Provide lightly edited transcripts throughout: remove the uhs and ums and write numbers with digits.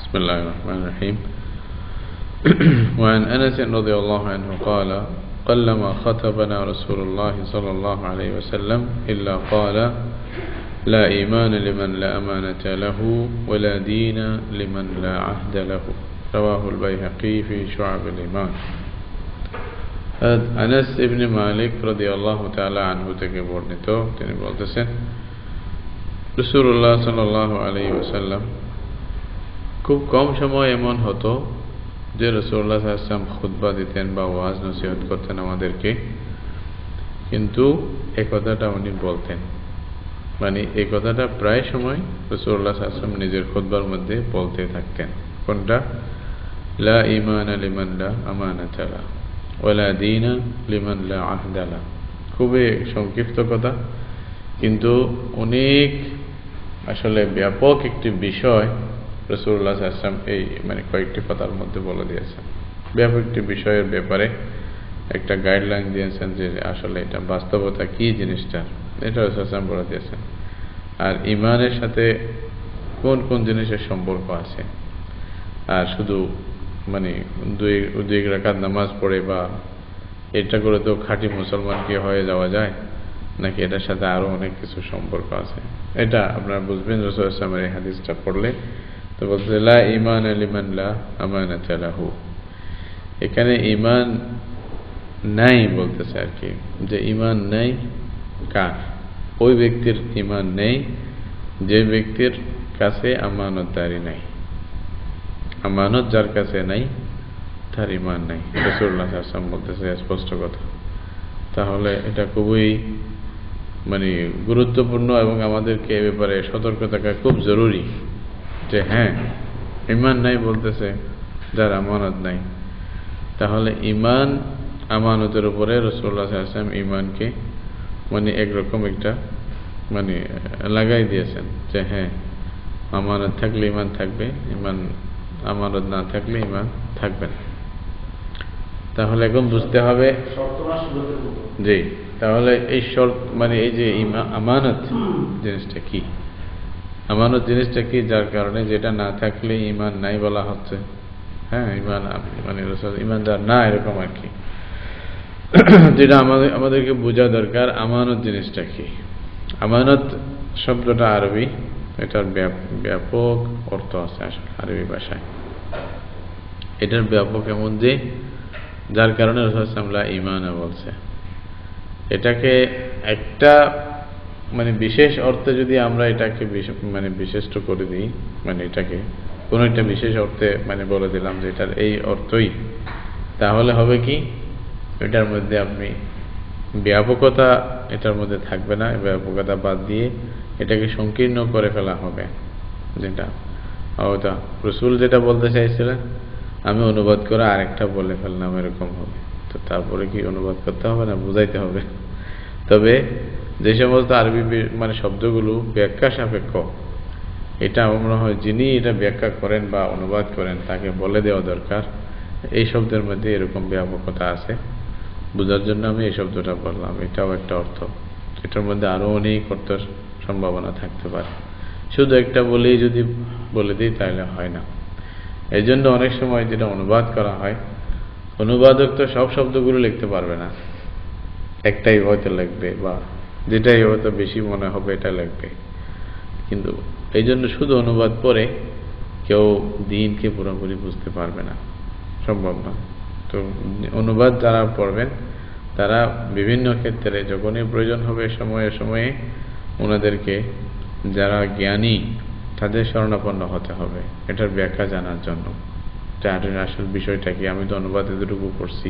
بسم الله الرحمن الرحيم. وعن أنس رضي الله عنه قال: قلما خطبنا رسول الله صلى الله عليه وسلم إلا قال: لا إيمان لمن لا أمانة له ولا دين لمن لا عهد له. رواه البيهقي في شعب الإيمان. আনাস ইবনে মালিক রাদিয়াল্লাহু তাআলা আনহু থেকে বর্ণিত, তিনি বলতেছেন, রাসূলুল্লাহ সাল্লাল্লাহু আলাইহি ওয়াসাল্লাম খুব কম সময় এমন হতো যে রাসূলুল্লাহ সাল্লাল্লাহু আলাইহি ওয়াসাল্লাম খুতবা দিতেন বা ওয়াজ নসিহত করতেন আমাদেরকে, কিন্তু এই কথাটা উনি বলতেন, মানে এই কথাটা প্রায় সময় রাসূলুল্লাহ সাল্লাল্লাহু আলাইহি ওয়াসাল্লাম নিজের খুতবার মধ্যে বলতে থাকতেন। কোনটা? লা ঈমানা লিমান লা আমানাতা লাহু ওয়ালা দীনা লিমান লা আহদা লাহু। খুবই সংক্ষিপ্ত কথা, কিন্তু অনেক আসলে ব্যাপক একটি বিষয় রাসূলুল্লাহ সাল্লাল্লাহু আলাইহি ওয়াসাল্লাম এই মানে কয়েকটি কথার মধ্যে বলে দিয়েছেন। ব্যাপক একটি বিষয়ের ব্যাপারে একটা গাইডলাইন দিয়েছেন যে আসলে এটা বাস্তবতা কি জিনিসটা, এটা রাসূলুল্লাহ সাল্লাল্লাহু আলাইহি ওয়াসাল্লাম বলে দিয়েছেন। আর ঈমানের সাথে কোন কোন জিনিসের সম্পর্ক আছে, আর শুধু মানে দুই রাকাত নামাজ পড়ে বা এটা করে তো খাঁটি মুসলমান কি হয়ে যাওয়া যায়, নাকি এটার সাথে আরো অনেক কিছু সম্পর্ক আছে, এটা আপনারা বুঝবেন রাসূলুল্লাহ সাল্লাল্লাহু আলাইহি ওয়াসাল্লামের এই হাদিসটা পড়লে। তো বলতে লা ঈমানা লিমান লা আমানাতা লাহু, এখানে ঈমান নাই বলতেছে আর কি, যে ঈমান নাই কার? ওই ব্যক্তির ঈমান নেই যে ব্যক্তির কাছে আমানতদারি নাই। আমানত যার কাছে নাই তার ঈমান নাই, রাসূলুল্লাহ সাল্লাল্লাহু আলাইহি ওয়াসাল্লাম বলতেছে স্পষ্ট কথা। তাহলে এটা খুবই মানে গুরুত্বপূর্ণ এবং আমাদেরকে এ ব্যাপারে সতর্ক থাকা খুব জরুরি, যে হ্যাঁ, ঈমান নাই বলতেছে যার আমানত নাই। তাহলে ঈমান আমানতের উপরে রাসূলুল্লাহ সাল্লাল্লাহু আলাইহি ওয়াসাল্লাম ঈমানকে মানে একরকম একটা মানে লাগাই দিয়েছেন, যে হ্যাঁ, আমানত থাকলে ঈমান থাকবে, ঈমান আমানত না থাকলে ঈমান থাকবে না। তাহলে এখন বুঝতে হবে, জি, তাহলে এই শর্ত মানে এই যে আমানত জিনিসটা কি, আমানত জিনিসটা কি, যার কারণে যেটা না থাকলে ঈমান নাই বলা হচ্ছে। হ্যাঁ, ঈমান মানে ঈমানদার না এরকম আর কি, যেটা আমাদেরকে বোঝা দরকার আমানত জিনিসটা কি। আমানত শব্দটা আরবি, এটার ব্যাপক অর্থ আছে আসলে আরবি ভাষায়। এটার ব্যাপক এমন যে যার কারণে রাসূলুল্লাহ সাল্লাল্লাহু আলাইহি ওয়াসাল্লাম ঈমান বলছে। এটাকে একটা মানে বিশেষ অর্থে যদি আমরা এটাকে মানে বিশিষ্ট করে দিই, মানে এটাকে কোন একটা বিশেষ অর্থে মানে বলে দিলাম যে এটার এই অর্থই, তাহলে হবে কি, এটার মধ্যে আপনি ব্যাপকতা এটার মধ্যে থাকবে না, ব্যাপকতা বাদ দিয়ে এটাকে সংকীর্ণ করে ফেলা হবে। যেটা ওটা রাসূল যেটা বলতে চাইছিলেন আমি অনুবাদ করে আরেকটা বলে ফেললাম, এরকম হবে। তো তারপরে কি অনুবাদ করতে হবে না, বুঝাইতে হবে। তবে যে সমস্ত আরবি মানে শব্দগুলো ব্যাখ্যা সাপেক্ষ, এটা মনে হয় যিনি এটা ব্যাখ্যা করেন বা অনুবাদ করেন তাকে বলে দেওয়া দরকার এই শব্দের মধ্যে এরকম ব্যাপকতা আছে, বোঝার জন্য আমি এই শব্দটা বললাম। এটাও একটা অর্থ, এটার মধ্যে আরো অনেক অর্থের সম্ভাবনা থাকতে পারে। শুধু একটা বলেই যদি বলে দিই তাহলে হয় না। এই জন্য অনেক সময় যেটা অনুবাদ করা হয়, অনুবাদক তো সব শব্দগুলো লিখতে পারবে না, একটাই হয়তো লিখবে বা যেটাই হয়তো বেশি মনে হবে এটা লিখবে, কিন্তু এই জন্য শুধু অনুবাদ পড়ে কেউ দ্বীনকে পুরোপুরি বুঝতে পারবে না, সম্ভব না। তো অনুবাদ যারা পড়বেন তারা বিভিন্ন ক্ষেত্রে যখনই প্রয়োজন হবে সময়ে সময়ে ওনাদেরকে, যারা জ্ঞানী তাদের শরণাপন্ন হতে হবে এটার ব্যাখ্যা জানার জন্য। আসল বিষয়টা কি, আমি তো অনুবাদ এতটুকু করছি,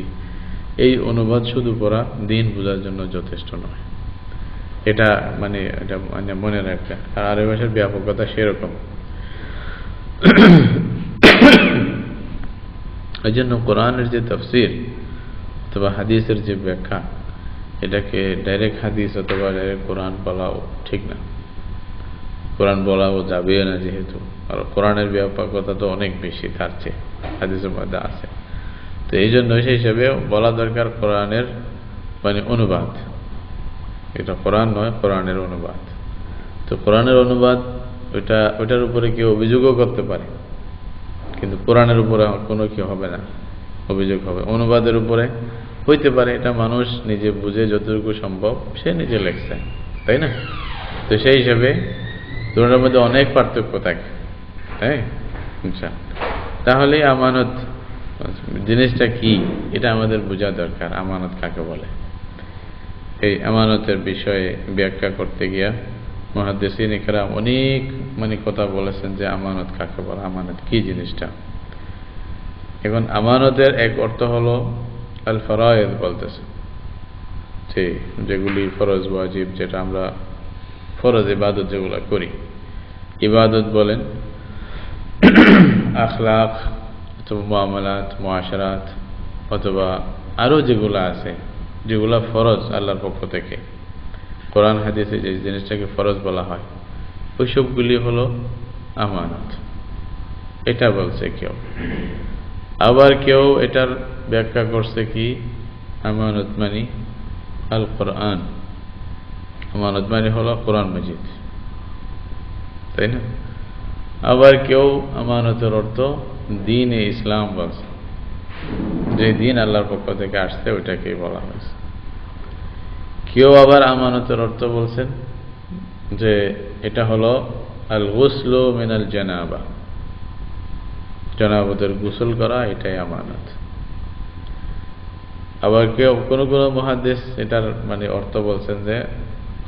এই অনুবাদ শুধু পড়া দ্বীন বোঝার জন্য যথেষ্ট নয়, এটা মানে মনে রাখবে। আর আরবি ভাষার ব্যাপকতা সেরকম। এই জন্য কোরআনের যে তাফসীর অথবা হাদিসের যে ব্যাখ্যা, এটাকে ডাইরেক্ট হাদিস অথবা ডাইরেক্ট কোরআন বলাও ঠিক না, কোরআন বলাও যাবে না, যেহেতু আর কোরআনের ব্যাপকতা তো অনেক বেশি তার চেয়ে হাদিসের মধ্যে আছে। তো এই জন্য সেই হিসাবে বলা দরকার কোরআনের মানে অনুবাদ, এটা কোরআন নয়, কোরআনের অনুবাদ। তো কোরআনের অনুবাদ ওইটার উপরে কেউ অভিযোগও করতে পারে কিন্তু কোরআনের উপরে কোনো কি হবে না, অভিযোগ হবে। অনুবাদের উপরে হইতে পারে, এটা মানুষ নিজে বুঝে যতটুকু সম্ভব সে নিজে লেখছে, তাই না? তো সেই হিসাবে দুটোর মধ্যে অনেক পার্থক্য থাকে, হ্যাঁ। আচ্ছা, তাহলে আমানত জিনিসটা কি এটা আমাদের বোঝা দরকার। আমানত কাকে বলে? এই আমানতের বিষয়ে ব্যাখ্যা করতে গিয়া মুহাদ্দিসিন ইকরাম অনেক কথা বলেছেন যে আমানত কাকে বলে, আমানত কি জিনিসটা। এখন আমানতের এক অর্থ হলো আল ফরায়েদ বলতেছে, যেগুলি ফরজ ওয়াজিব, যেটা আমরা ফরজ ইবাদত যেগুলা করি, ইবাদত বলেন, আখলাক অথবা মুআমালাত মুআশারাত, অথবা আরো যেগুলা আছে যেগুলা ফরজ আল্লাহর পক্ষ থেকে, কোরআন হাদিসে যে জিনিসটাকে ফরজ বলা হয়, ওই সবগুলি হলো আমানত। এটা বলছে কেউ। আবার কেউ এটার ব্যাখ্যা করছে কি, আমানত মানে আল কোরআন, আমানত মানে হলো কোরআন মাজিদ, তাই না? আবার কেউ আমানতের অর্থ দ্বীন এ ইসলাম বলছে, যে দিন আল্লাহর পক্ষ থেকে আসছে ওইটাকেই বলা হয়েছে। কেউ আবার আমানতের অর্থ বলছেন যে এটা হলো আল গুসলু মিনাল জানাবা, জানাবতের গোসল করা, এটাই আমানত। আবার কেউ কোন মুহাদ্দিস এটার অর্থ বলছেন যে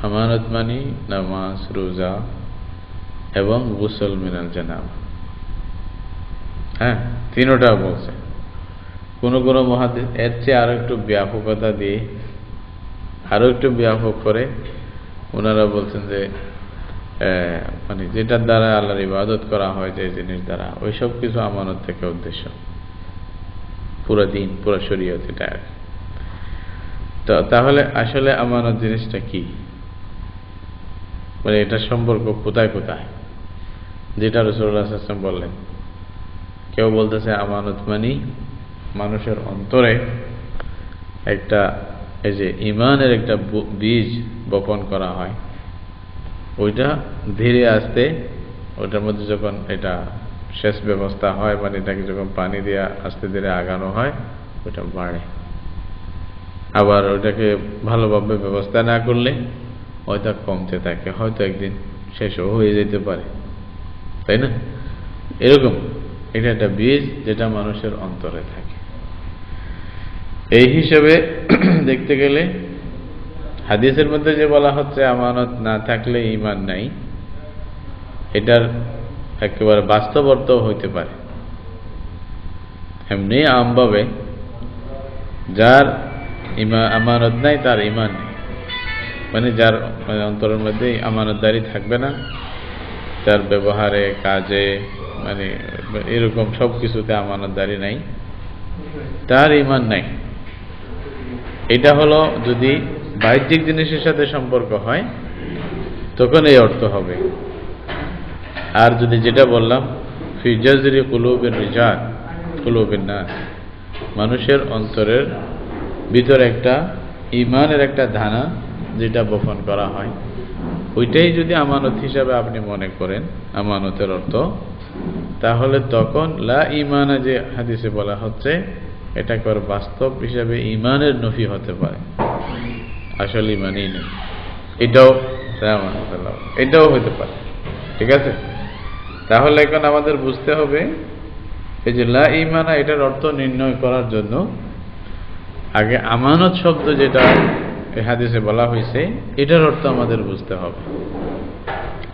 আমানত মানে নামাজ, রোজা এবং গোসল মিনাল জানাবা। হ্যাঁ, তিনটা বলছে। কোন মুহাদ্দিস এর চেয়ে আরো একটু ব্যাপকতা দিয়ে আরো একটু ব্যাপক করে ওনারা বলছেন যে যেটার দ্বারা আল্লাহর ইবাদত করা হয়, যে জিনিস দ্বারা, ওই সব কিছু আমানত থেকে উদ্দেশ্য, পুরো দিন, পুরো শরীয়ত, এটা আর কি। তো তাহলে আসলে আমানত জিনিসটা কি, এটা সম্পর্ক কোথায় কোথায়, যেটা রাসূলুল্লাহ সাল্লাল্লাহু আলাইহি ওয়াসাল্লাম বললেন। কেউ বলতেছে আমানত মানে মানুষের অন্তরে একটা, এই যে ইমানের একটা বীজ বপন করা হয়, ওইটা ধীরে আস্তে, ওইটার মধ্যে যখন এটা শেষ ব্যবস্থা হয়, এটাকে যখন পানি দিয়ে আস্তে ধীরে আগানো হয়, ওইটা বাড়ে। আবার ওইটাকে ভালোভাবে ব্যবস্থা না করলে ওইটা কমতে থাকে, হয়তো একদিন শেষও হয়ে যেতে পারে, তাই না? এরকম এটা একটা বীজ যেটা মানুষের অন্তরে থাকে। এই হিসেবে দেখতে গেলে হাদিসের মধ্যে যে বলা হচ্ছে আমানত না থাকলে ঈমান নাই, এটার একেবারে বাস্তব অর্থ হইতে পারে। এমনি আমভাবে যার আমানত নাই তার ঈমান নেই, যার অন্তরের মধ্যে আমানতদারি থাকবে না, তার ব্যবহারে, কাজে, এরকম সব কিছুতে আমানতদারি নাই, তার ঈমান নাই। এটা হলো যদি বাহ্যিক জিনিসের সাথে সম্পর্ক হয় তখন এই অর্থ হবে। আর যদি যেটা বললাম ফি জাযরি কুলুবির রিজাল কুলুবিন নাস, মানুষের অন্তরের ভিতরে একটা ঈমানের একটা দানা যেটা বপন করা হয়, ওইটাই যদি আমানত হিসাবে আপনি মনে করেন আমানতের অর্থ, তাহলে তখন লা ঈমানা যে হাদিসে বলা হচ্ছে, এটা কর বাস্তব হিসাবে ঈমানের নফি হতে পারে, আসল ঈমানই নেই, এটাও হতে পারে। ঠিক আছে? তাহলে এখন আমাদের বুঝতে হবে এই যে লা ঈমানা, এটার অর্থ নির্ণয় করার জন্য আগে আমানত শব্দ যেটা এই হাদিসে বলা হয়েছে, এটার অর্থ আমাদের বুঝতে হবে।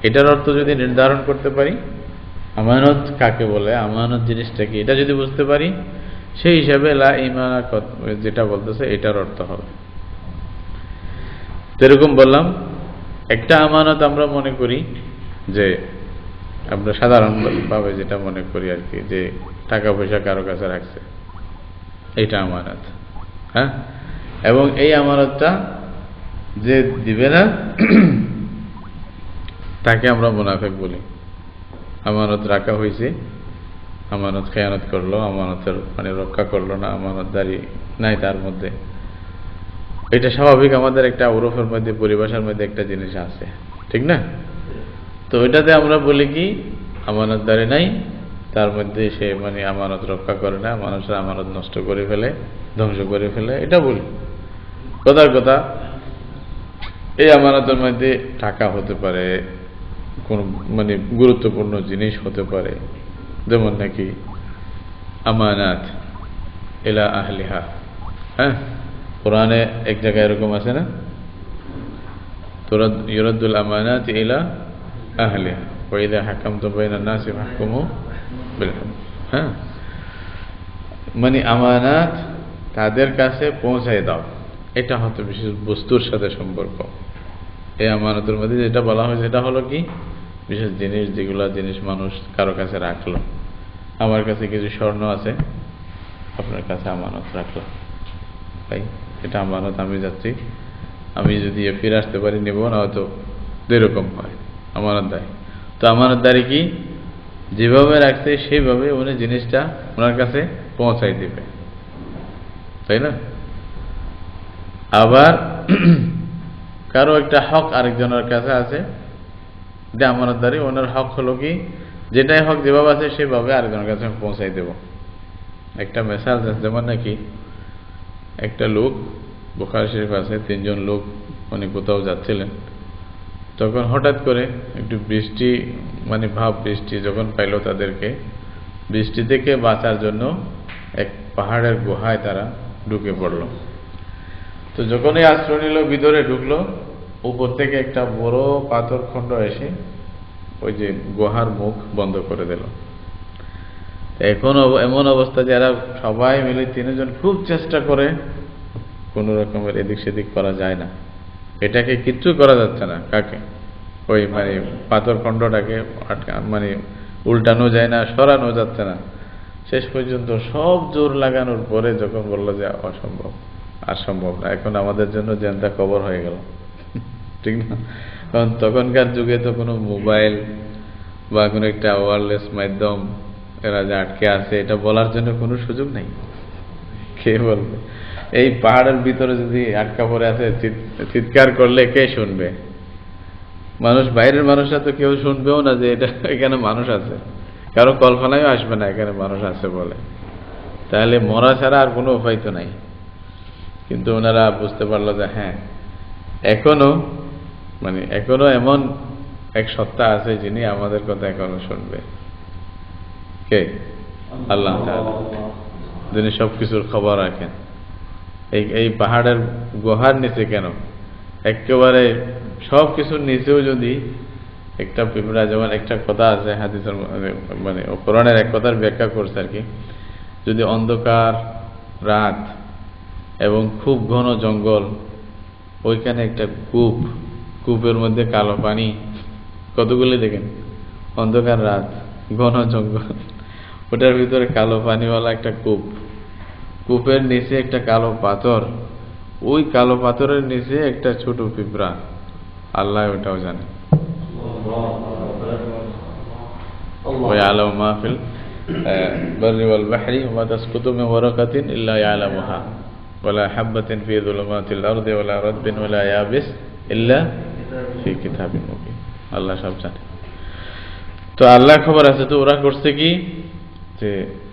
এটার অর্থ যদি নির্ধারণ করতে পারি, আমানত কাকে বলে, আমানত জিনিসটা কি, এটা যদি বুঝতে পারি, সেই হিসাবে লা ঈমানা যেটা বলতেছে এটার অর্থ হবে। যেরকম বললাম, একটা আমানত আমরা মনে করি যে, আমরা সাধারণভাবে যেটা মনে করি আর কি, যে টাকা পয়সা কারো কাছে রাখছে, এটা আমানত। হ্যাঁ, এবং এই আমানতটা যে দিবে না তাকে আমরা মুনাফিক বলি। আমানত রাখা হয়েছে, আমানত খেয়ানত করলো, আমানতের রক্ষা করলো না, আমানতদারি নাই তার মধ্যে, এটা স্বাভাবিক। আমাদের একটা ওরফের মধ্যে, পরিভাষার মধ্যে একটা জিনিস আছে, ঠিক না? তো এটাতে আমরা বলি কি, আমানতদারি নাই, তার মধ্যে সে মানে আমানত রক্ষা করে না, মানুষের আমানত নষ্ট করে ফেলে, ধ্বংস করে ফেলে, এটা ভুল। কথার কথা, এই আমানতের মধ্যে টাকা হতে পারে, কোন মানে গুরুত্বপূর্ণ জিনিস হতে পারে, যেমন নাকি আমানাত ইলা আহলিহা। হ্যাঁ, কোরআনে এক জায়গায় এরকম আছে না, ইউরাদ্দুল আমানাত ইলা আহলিহা ওয়া ইযা হাকামতুম বাইনান নাসি ফাহকুমু বিল আদল। হ্যাঁ, মানে আমানাত তাদের কাছে পৌঁছায় দাও, এটা হয়তো বিশেষ বস্তুর সাথে সম্পর্ক। এই আমানতের মধ্যে যেটা বলা হয় সেটা হলো কি, বিশেষ জিনিস, যেগুলা জিনিস মানুষ কারো কাছে রাখলো। আমার কাছে কিছু স্বর্ণ আছে, আপনার কাছে আমানত রাখলাম, তাই এটা আমানত, আমি যাচ্ছি, আমি যদি ফিরে আসতে পারি নেব, না হয়তো এরকম হয় আমানতদারি। তো আমানতদারি কি, যেভাবে রাখছে সেইভাবে উনি জিনিসটা ওনার কাছে পৌঁছাই দিবে, তাই না? আবার কারো একটা হক আরেকজনের কাছে আছে, যে আমানতদারি, ওনার হক হলো কি, যেটাই হক যেভাবে আছে সেভাবে আরেকজনের কাছে পৌঁছাই দেব। একটা মেসাল, যেমন নাকি একটা লোক, বুখারী শরীফ আছে, 3 জন লোক উনি কোথাও যাচ্ছিলেন, তখন হঠাৎ করে একটু বৃষ্টি, মানে ভাব বৃষ্টি যখন পাইল তাদেরকে, বৃষ্টি থেকে বাঁচার জন্য এক পাহাড়ের গুহায় তারা ঢুকে পড়ল। তো যখনই আশ্রয় নিল, ভিতরে ঢুকলো, উপর থেকে একটা বড় পাথর খণ্ড এসে ওই যে গুহার মুখ বন্ধ করে দিল। এখন এমন অবস্থা যে এরা সবাই মিলে 3 জন খুব চেষ্টা করে, কোন রকমের এদিক সেদিক করা যায় না, এটাকে কিচ্ছু করা যাচ্ছে না, কাকে, ওই মানে পাথর খণ্ডটাকে মানে উল্টানো যায় না, সরানো যাচ্ছে না। শেষ পর্যন্ত সব জোর লাগানোর পরে যখন বললো যে অসম্ভব, আর সম্ভব না, এখন আমাদের জন্য জ্যান্ত কবর হয়ে গেল, ঠিক না? কারণ তখনকার যুগে তো কোনো মোবাইল বা কোনো একটা ওয়্যারলেস মাধ্যম, এরা যে আটকে আছে এটা বলার জন্য কোনো সুযোগ নেই। কে বলবে? এই পাহাড়ের ভিতরে যদি আটকা পড়ে আছে, চিৎকার করলে কে শুনবে? মানুষ, বাইরের মানুষরা তো কেউ শুনবেও না যে এটা এখানে মানুষ আছে, কারো কল্পনায় আসবে না এখানে মানুষ আছে বলে। তাহলে মরা ছাড়া আর কোনো উপায় তো নাই। কিন্তু ওনারা বুঝতে পারলো যে হ্যাঁ, এখনো এমন এক সত্তা আছে যিনি আমাদের কথা এখনো শুনবে। কে? আল্লাহ তাআলা, যিনি সবকিছুর খবর রাখেন। এই পাহাড়ের গুহার নিচে কেন, একেবারে সবকিছুর নিচেও যদি একটা পিঁপড়া, যেমন একটা কথা আছে হাদিসের, মানে কোরআনের এক কথার ব্যাখ্যা করছে আর কি, যদি অন্ধকার রাত এবং খুব ঘন জঙ্গল, ওইখানে একটা কূপের মধ্যে কালো পানি, কতগুলি দেখেন, অন্ধকার রাত, ঘন জঙ্গল, ওটার ভিতরে কালো পানিওয়ালা একটা কূপের নিচে একটা কালো পাথর, ওই কালো পাথরের নিচে একটা ছোট পিঁপড়া, আল্লাহ ওটাও জানে। ويعلم ما في البر والبحر وما تسقط من ورقة إلا يعلمها ولا حبة في ظلمات الأرض ولا رطب ولا يابس إلا في كتاب مبين। আল্লাহ সব জানে। তো আল্লাহ খবর আছে। তো ওরা করছে কি, যে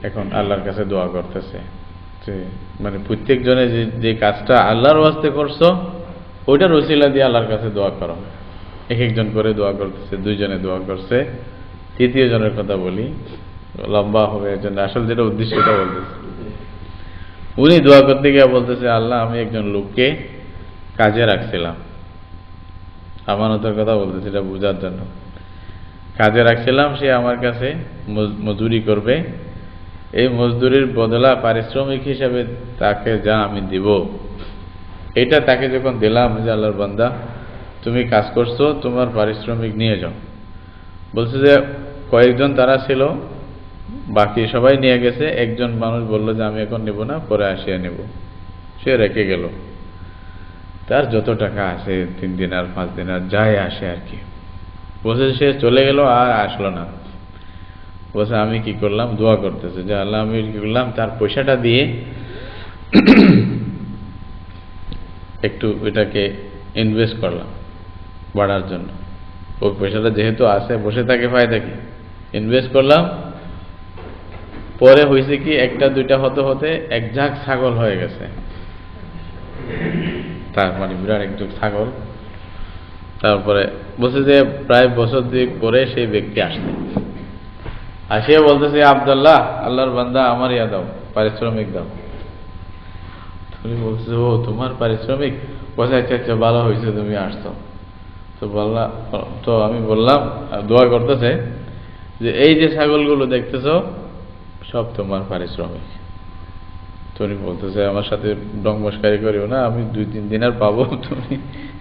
এখন আল্লাহর কাছে দোয়া করতেছে, যে মানে প্রত্যেক জনে যে কাজটা আল্লাহর ওয়াস্তে করছো, ওইটার ওসিলা দিয়ে আল্লাহর কাছে দোয়া করো। এক একজন করে দোয়া করতেছে, 2 জনে দোয়া করছে, 3য় জনের কথা বলি, লম্বা হবে এর জন্য, আসলে যেটা উদ্দেশ্য সেটা বলতেছে। উনি দোয়া করতে গিয়ে বলতেছে, আল্লাহ আমি একজন লোককে কাজে রাখছিলাম, আমানতের কথা বলতেছে এটা বোঝার জন্য, কাজে রাখছিলাম, সে আমার কাছে মজুরি করবে, এই মজদুরির বদলা পারিশ্রমিক হিসাবে তাকে যা আমি দিব, এটা তাকে যখন দিলাম, যে আল্লাহর বান্দা তুমি কাজ করছো, তোমার পারিশ্রমিক নিয়ে যাও। বলছে যে কয়েকজন তারা ছিল, বাকি সবাই নিয়ে গেছে, একজন মানুষ বলল যে আমি এখন নেব না, পরে আসিয়া নেব, সে রেখে গেল। তার যত টাকা আছে 3 দিনার 5 দিনার যাই আসে আর কি, বলছে সে চলে গেল আর আসলো না। বলছে আমি কি করলাম, দোয়া করতেছে যে আল্লাহ আমি কি করলাম, তার পয়সাটা দিয়ে একটু এটাকে ইনভেস্ট করলাম বাড়ার জন্য। ওই পয়সাটা যেহেতু আছে, বসে থাকে ফায়দা কি, ইনভেস্ট করলাম, পরে হয়েছে কি একটা দুইটা হতে হতে এক ঝাঁক ছাগল হয়ে গেছে, তার মানে বিরাট একটু ছাগল। তারপরে বলছে যে প্রায় বছর 2 পরে সেই ব্যক্তি আসছে, আসিয়া বলতেছে আব্দুল্লাহ, আল্লাহর বান্দা, আমার ইয়া দাও, পারিশ্রমিক দাও। তুমি বলছো ও তোমার পারিশ্রমিক? বলছে আচ্ছা আচ্ছা ভালো হয়েছে তুমি আসছো। তো আমি বললাম, দোয়া করতেছে যে এই যে ছাগলগুলো দেখতেছো সব তোমার পারিশ্রমিক। তুমি বলতেছে আমার সাথে ডং মস্কারি করিও না, আমি 2-3 দিন আর পাবো, তুমি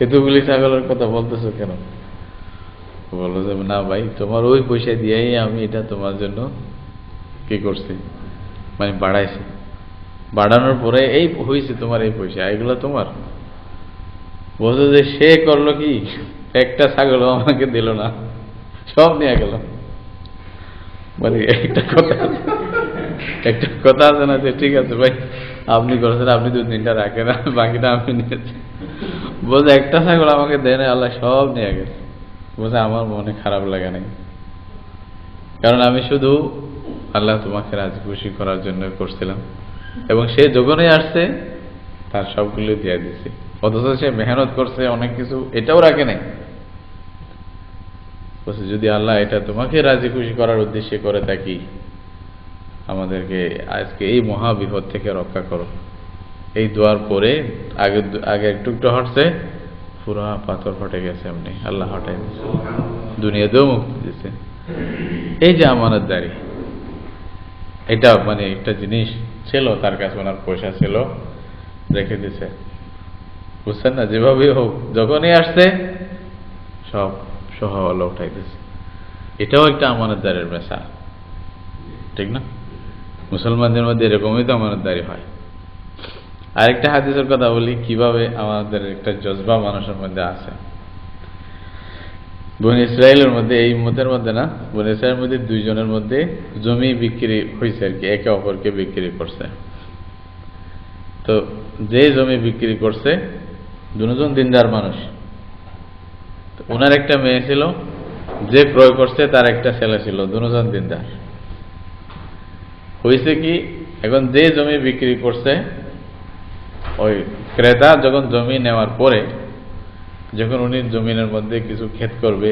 এতগুলি ছাগলের কথা বলতেছো কেন? বললো যে না ভাই, তোমার ওই পয়সা দিয়েই আমি এটা তোমার জন্য কি করছি, মানে বাড়াইছি, বাড়ানোর পরে এই হয়েছে তোমার এই পয়সা, এগুলো তোমার। বলতো যে সে করলো কি, একটা ছাগল আমাকে দিল না, সব নিয়ে গেল। মানে একটা কথা আছে না যে ঠিক আছে ভাই আপনি করেছেন, আপনি 2-3টা রাখেন, বাকিটা আমি নিয়েছি। বলছে একটা ছাগল আমাকে দেয় না, আল্লাহ সব নিয়ে গেছে। বলছে আমার মনে খারাপ লাগে নাই, কারণ আমি শুধু আল্লাহ তোমাকে রাজি খুশি করার জন্য করছিলাম, এবং সে যখনই আসছে তার সবগুলো দিয়ে দিছি, অথচ সে মেহনত করছে অনেক কিছু, এটাও রাখে নাই। বলছে যদি আল্লাহ এটা তোমাকে রাজি খুশি করার উদ্দেশ্যে করে থাকি, আমাদেরকে আজকে এই মহাবিপদ থেকে রক্ষা করো। এই দোয়ার পরে আগে একটু একটু হটছে, পুরা পাথর ফটে গেছে, এমনি আল্লাহ হটাই দিচ্ছে, দুনিয়াতেও মুক্তি দিচ্ছে। এই যে আমানতদারি, এটা মানে একটা জিনিস ছিল তার কাছে, ওনার পয়সা ছিল, রেখে দিছে, বুঝছেন না? যেভাবে হোক যখনই আসছে সব সহ আল্লাহ উঠাই দিচ্ছে। এটাও একটা আমানতদারের পেশা, ঠিক না? মুসলমানদের মধ্যে এরকমই তো আমানতদারি হয়। আরেকটা হাদিসের কথা বলি, কিভাবে আমাদের একটা জজবা মানুষের মধ্যে আছে। বনী ইসরায়েলের মধ্যে, এই উম্মতের মধ্যে না, বনী ইসরায়েলের মধ্যে 2 জনের মধ্যে জমি বিক্রি হয়েছে আর কি, একে অপরকে বিক্রি করছে। তো যে জমি বিক্রি করছে, 2 জন দিনদার মানুষ। ওনার একটা মেয়ে ছিল, যে ক্রয় করছে তার একটা ছেলে ছিল, 2 জন দিনদার। হয়েছে কি, এখন যে জমি বিক্রি করছে, ওই ক্রেতা যখন জমি নেওয়ার পরে, যখন উনি জমিনের মধ্যে কিছু ক্ষেত করবে,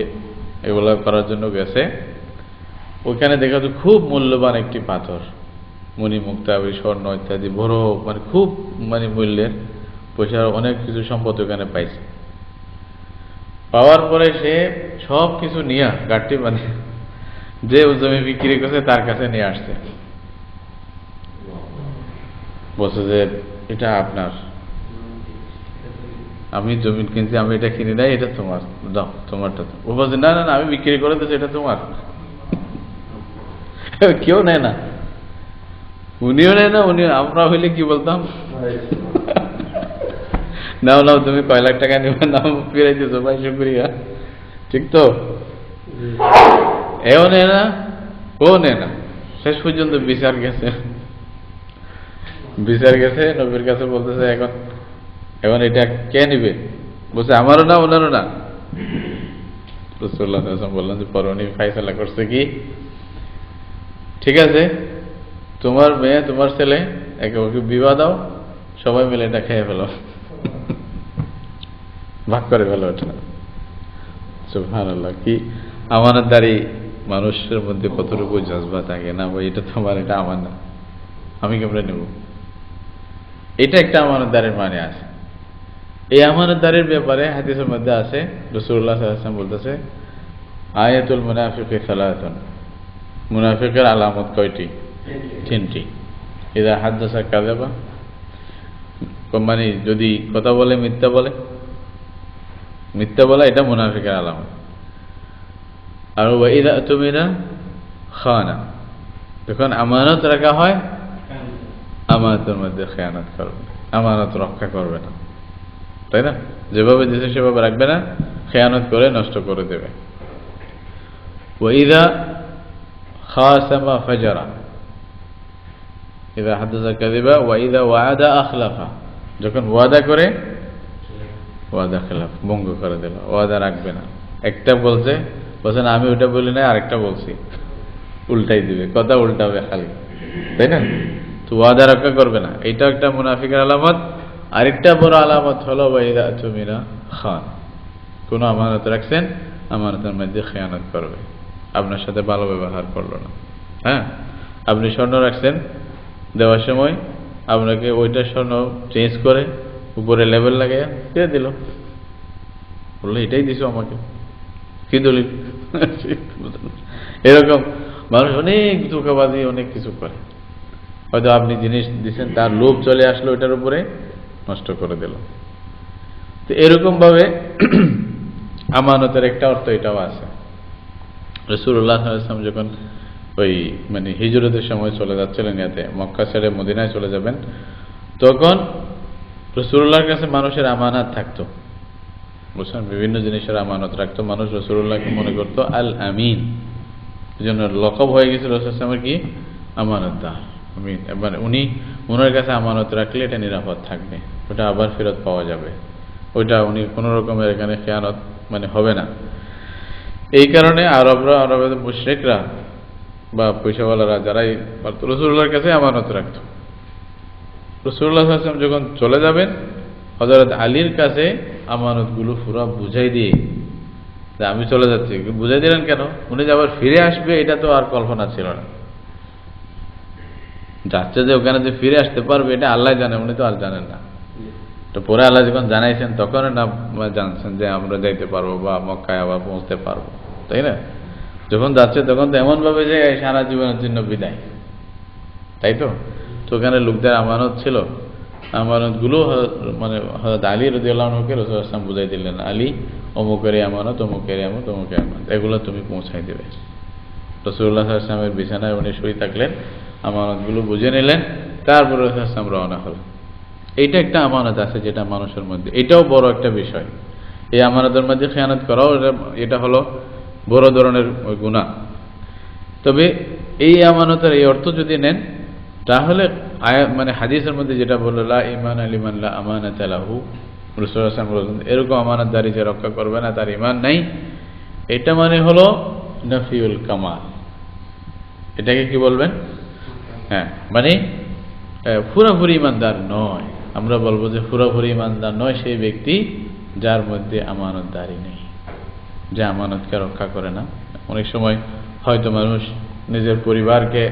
এগুলো করার জন্য গেছে, ওইখানে দেখা যায় খুব মূল্যবান একটি পাথর, মণি মুক্তা, স্বর্ণ ইত্যাদি, বড় মানে খুব মানে মূল্যের, পয়সার অনেক কিছু সম্পদ ওখানে পাইছে। পাওয়ার পরে সে সব কিছু নিয়ে গাড়ি, মানে যে জমি বিক্রি করছে তার কাছে নিয়ে আসছে, বলছে যে এটা আপনার, আমি জমি কিনছি, আমি এটা কিনি নাই, এটা তোমার, দাও তোমারটা। ও বলছে না না না, আমি বিক্রি করে দিচ্ছি, এটা তোমার। কেউ নেয় না, উনিও নেয় না, উনি, আমরা হইলে কি বলতাম, নাও নাও তুমি কয় লাখ টাকা নিবে, নাও ফিরাই দিছো ভাই, শুক্রিয়া, ঠিক তো? এও নেয় না, ও নেয় না, শেষ পর্যন্ত বিচার গেছে, নবীর কাছে বলতেছে এখন এখন এটা কে নিবে? বলছে আমারও না, ওনারও না। রাসূলুল্লাহ সাল্লাল্লাহু আলাইহি ওয়াসাল্লাম বললেন যে পরনি ফায়সালা করছে কি, ঠিক আছে তোমার মেয়ে তোমার ছেলে একে অপরকে বিবাহ দাও, সবাই মিলে এটা খেয়ে ফেলো, ভাগ করে ফেলো এটা। সুবহানাল্লাহ, কি আমানতদারি মানুষের মধ্যে কতটুকু জজবা থাকে না, ভাই এটা তোমার, এটা আমার না, আমি কেমনে নেব? এটা একটা আমানতদারের মানে আছে। এই আমানতদারের ব্যাপারে হাদিসের মধ্যে আছে, রাসূলুল্লাহ সাল্লাল্লাহু আলাইহি ওয়াসাল্লাম বলতেছে আয়াতুল মুনাফিকি সালাতুন, মুনাফিকের আলামত কয়টি? 3টি। ইযা হাদাসা কাযাবা, মানে যদি কথা বলে মিথ্যা বলে, মিথ্যা বলা এটা মুনাফিকের আলামত। আর ওয়া ইযা তুমিনা খানা, যখন আমানত রাখা হয় আমানতের মধ্যে খেয়ানত করবে, আমানত রক্ষা করবে না, তাই না? যেভাবে দিয়েছে সেভাবে রাখবে না, খেয়ানত করে নষ্ট করে দেবে। ওয়া ইযা খাসামা ফাজারা, ইযা হাদাসা কাযিবা, ওয়া ইযা ওয়াআদা আখলাফা, যখন ওয়াদা করে ওয়াদা খেলাফ, ভঙ্গ করে দিল, ওয়াদা রাখবে না। একটা বলছে না আমি ওটা বলি না, আরেকটা বলছি, উল্টাই দিবে, কথা উল্টাবে খালি, তাই না? তো ওয়াদা রক্ষা করবে না, এটা একটা মুনাফিকের আলামত। আরেকটা বড় আলামত হলো ওয়াইদা তুমিনা খান, কোন আমানত রাখছেন, আমানতের মধ্যে খেয়ানত করবে, আপনার সাথে ভালো ব্যবহার করলো না। হ্যাঁ, আপনি স্বর্ণ রাখছেন, দেওয়ার সময় আপনাকে ওইটা স্বর্ণ চেঞ্জ করে উপরে লেভেল লাগাইয়া দিয়ে দিল, বললো এটাই দিছো আমাকে, কি দলিল? এরকম মানুষ অনেক ধোঁকাবাজি, অনেক কিছু করে। হয়তো আপনি জিনিস দিচ্ছেন, তার লোভ চলে আসলো ওইটার উপরে, নষ্ট করে দিল। তো এরকম ভাবে আমানতের একটা অর্থ এটাও আছে। রাসূলুল্লাহ সাল্লাল্লাহু আলাইহি ওয়াসাল্লাম যখন ওই মানে হিজরতের সময় চলে যাচ্ছিলেন, ইয়াতে মক্কা ছেড়ে মদিনায় চলে যাবেন, তখন রাসূলুল্লাহর কাছে মানুষের আমানত থাকতো, বুঝছেন, বিভিন্ন জিনিসের আমানত রাখতো মানুষ। রাসূলুল্লাহকে মনে করতো আল আমিন, এই জন্য লকব হয়ে গেছিল রাসূলের কি, আমানতদার, আমিন। এবার উনি ওনার কাছে আমানত রাখলে এটা নিরাপদ থাকবে, ওটা আবার ফেরত পাওয়া যাবে, ওইটা উনি কোন রকমের এখানে খেয়ানত মানে হবে না। এই কারণে আরবের মুশরিকরা বা পয়সাওয়ালারা যারাই রাসূলুল্লাহর কাছে আমানত রাখত, রাসূলুল্লাহ সাল্লাল্লাহু আলাইহি ওয়াসাল্লাম যখন চলে যাবেন, হযরত আলীর কাছে আমানতগুলো পুরো বুঝাই দিয়ে যে আমি চলে যাচ্ছি, বুঝাই দিলেন কেন? উনি যে আবার ফিরে আসবে এটা তো আর কল্পনা ছিল না। যাচ্ছে যে ওখানে যে ফিরে আসতে পারবে এটা আল্লাহ জানে, উনি তো আর জানেন না। তো পরে আল্লাহ যখন জানাইছেন তখন না জানছেন যে আমরা যাইতে পারবো বা মক্কায় আবার পৌঁছতে পারবো, তাই না? যখন যাচ্ছে তখন তো এমন ভাবে যে সারা জীবনের জন্য বিদায়, তাই তো। তো ওখানে লোকদের আমানত ছিল, আমানত গুলো মানে হযরত আলী রাদিয়াল্লাহু আনহুকে রাসূল সাল্লাল্লাহু আলাইহি ওয়াসাল্লাম বুঝাই দিলেন, আলী অমুকের আমানত, অমুকের আমানত, অমুকের আমানত, এগুলো তুমি পৌঁছাই দেবে। রাসূলুল্লাহ সাল্লাল্লাহু আলাইহি ওয়াসাল্লামের বিছানায় উনি শুয়ে থাকলেন, আমানতগুলো বুঝে নিলেন, তারপরে রাসূল সাল্লাল্লাহু আলাইহি ওয়াসাল্লাম রওনা হলেন। এইটা একটা আমানত আছে যেটা মানুষের মধ্যে, এটাও বড় একটা বিষয়। এই আমানতের মধ্যে খেয়ানত করাও এটা হলো বড় ধরনের গুনাহ। তবে এই আমানতের এই অর্থ যদি নেন, তাহলে মানে হাদিসের মধ্যে যেটা বলল লা ঈমান লিমান লা আমানাতা লাহু, রাসূলুল্লাহ সাল্লাল্লাহু আলাইহি ওয়াসাল্লাম বলেন এরকম আমানতদারি যে রক্ষা করবে না তার ঈমান নাই, এটা মানে হলো নাফিউল কামাল। এটাকে কি বলবেন? হ্যাঁ, মানে পুরোপুরি ঈমানদার নয়। আমরা বলবো যে পুরোপুরি ঈমানদার নয় সেই ব্যক্তি যার মধ্যে আমানতদারি নেই, যে আমানতকে রক্ষা করে না। অনেক সময় হয়তো মানুষ নিজের পরিবারকে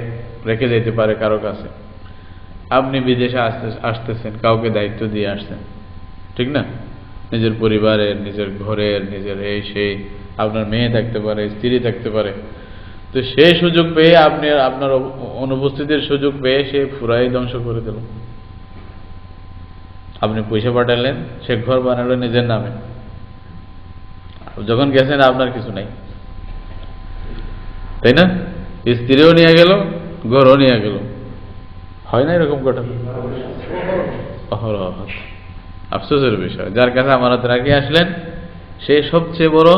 রেখে যেতে পারে কারো কাছে, আপনি বিদেশে আসতেছেন, কাউকে দায়িত্ব দিয়ে আসছেন, ঠিক না? নিজের পরিবারের, নিজের ঘরের, নিজের এই সেই, আপনার মেয়ে থাকতে পারে, স্ত্রী থাকতে পারে। তো সেই সুযোগ পেয়ে আপনি আপনার অনুপস্থিতির সুযোগ পেয়ে সে পুরাই ধ্বংস করে দিল। আপনি পয়সা পাঠালেন, সে ঘর বানালো নিজের নামে, যখন গেছেন আপনার কিছু নাই, তাই না? স্ত্রীও নিয়ে গেল, ঘরও নিয়ে গেল, হয় না এরকম ঘটনা? আফসোসের বিষয়, যার কাছে আমানত রাখি আসলেন সে সবচেয়ে বড়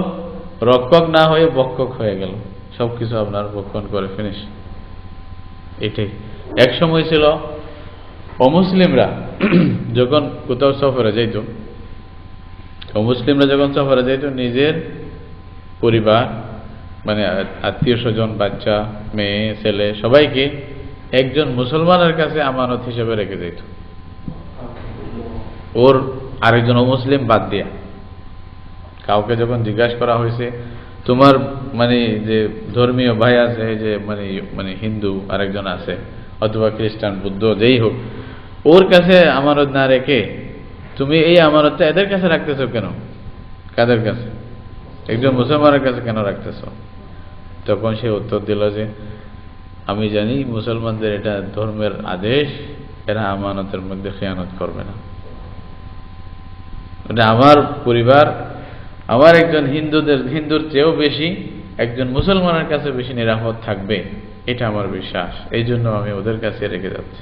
রক্ষক না হয়ে বক্ষক হয়ে গেল, সবকিছু আপনার ভক্ষণ করে ফিনিশ। এটাই এক সময় ছিল অমুসলিমরা যখন কোথাও সফরে যাইত, অমুসলিমরা যখন সফরে যাইত, নিজের পরিবার মানে আত্মীয় স্বজন, বাচ্চা, মেয়ে, ছেলে সবাইকে একজন মুসলমানের কাছে আমানত হিসেবে রেখে যেত, ওর আরেকজন অমুসলিম বাদ দিয়া। কাউকে যখন জিজ্ঞাসা করা হয়েছে তোমার মানে যে ধর্মীয় ভাই আছে, যে মানে মানে হিন্দু আরেকজন আছে অথবা খ্রিস্টান, বুদ্ধ, যেই হোক, ওর কাছে আমানত না রেখে তুমি এই আমানতটা এদের কাছে রাখতেছো কেন? কাদের কাছে? একজন মুসলমানের কাছে কেন রাখতেছো? তখন সে উত্তর দিল যে আমি জানি মুসলমানদের এটা ধর্মের আদেশ, এরা আমানতের মধ্যে খেয়ানত করবে না। এটা আমার পরিবার, আমার একজন হিন্দুর চেয়েও বেশি একজন মুসলমানের কাছে বেশি নিরাপদ থাকবে, এটা আমার বিশ্বাস, এই জন্য আমি ওদের কাছে রেখে যাচ্ছি।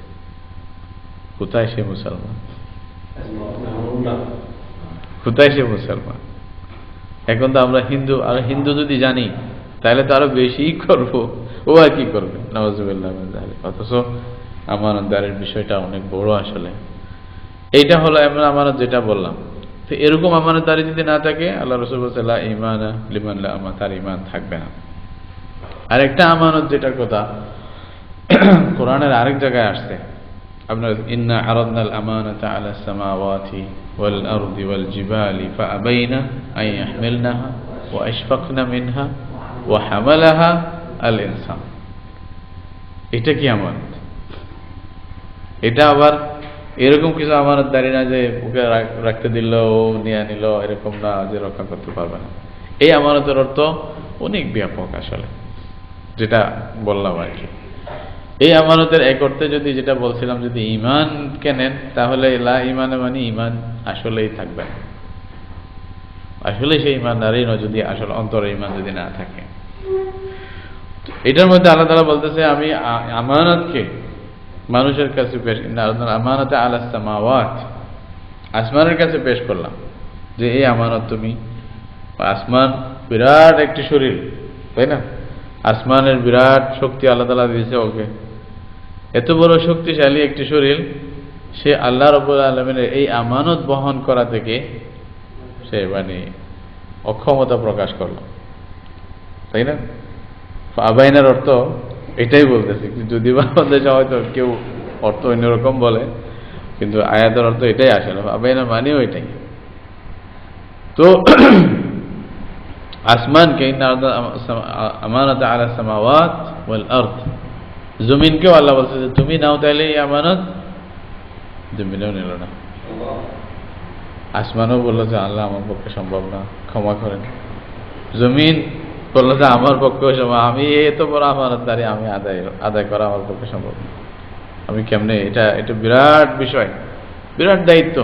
কোথায় সে মুসলমান? কোথায় সে মুসলমান? এখন তো আমরা হিন্দু, আর হিন্দু যদি জানি তাহলে তো আরো বেশি করব, ও আর কি করবে? নাউজুবিল্লাহ। অথচ আমানতদারের বিষয়টা অনেক বড় আসলে। এইটা হলো এমন আমানত যেটা বললাম। তো এরকম আমানতদারি যদি না থাকে, আল্লাহ রাসূল বলেছেন লা ঈমানা লিমান লা আমানাতা, তার ঈমান থাকবে না। আর একটা আমানত যেটার কথা কোরআনের আরেক জায়গায় আসছে আপনার ইন্না আরাদনাল আমানাতা আলাস সামাওয়াতি ওয়াল আরদি ওয়াল জিবালি ফাআবাইনা আন ইয়াহমিলনাহা ওয়া আশফাকনা মিনহা ওয়া হামালাহা আল ইনসান। এটা কি আমানত? এটা আবার এরকম কিছু আমানতদারি না যে ওকে রাখতে দিল ও নিয়ে নিল, এরকম না যে রক্ষা করতে পারবে না। এই আমানতের অর্থ অনেক ব্যাপক আসলে, যেটা বললাম আর কি। এই আমানতের এক অর্থে যদি যেটা বলছিলাম, যদি ঈমান কেনেন তাহলে লা ঈমানে মানে ঈমান আসলেই থাকবে না, আসলে সেই ঈমানদারই নয় যদি আসলে অন্তরে ঈমান যদি না থাকে। এটার মধ্যে আল্লাহ তাআলা বলতেছে আমি আমানতকে মানুষের কাছে পেশ, আমানতে আলাস সামাওয়াত, আসমানের কাছে পেশ করলাম যে এই আমানত তুমি। আসমান বিরাট একটি শরীর, তাই না? আসমানের বিরাট শক্তি আল্লাহ তাআলা দিয়েছে ওকে, এত বড় শক্তিশালী একটি শরীর, সে আল্লাহ রাব্বুল আলামিনের এই আমানত বহন করা থেকে সে মানে অক্ষমতা প্রকাশ করলো, তাই না? আবাইনার অর্থ এটাই বলতেছি, যদি বা আমাদের হয়তো কেউ অর্থ অন্যরকম বলে, কিন্তু আয়াতের অর্থ এটাই আসলে, আবাইনা মানেও এটাই। তো আসমানকে আমানত আলাস সামাওয়াত ওয়াল আরদ, জমিনকেও আল্লাহ বলছে যে তুমি নাও তাইলে এই আমানত, জমিনেও নিল না। আসমানও বললো যে আল্লাহ আমার পক্ষে সম্ভব না, ক্ষমা করেন। জমিন বললো যে আমার পক্ষেও সম্ভব, আমি এত বড় আমানতদারি আমি আদায় করা আমার পক্ষে সম্ভব না, আমি কেমনে, এটা বিরাট বিষয়, বিরাট দায়িত্ব,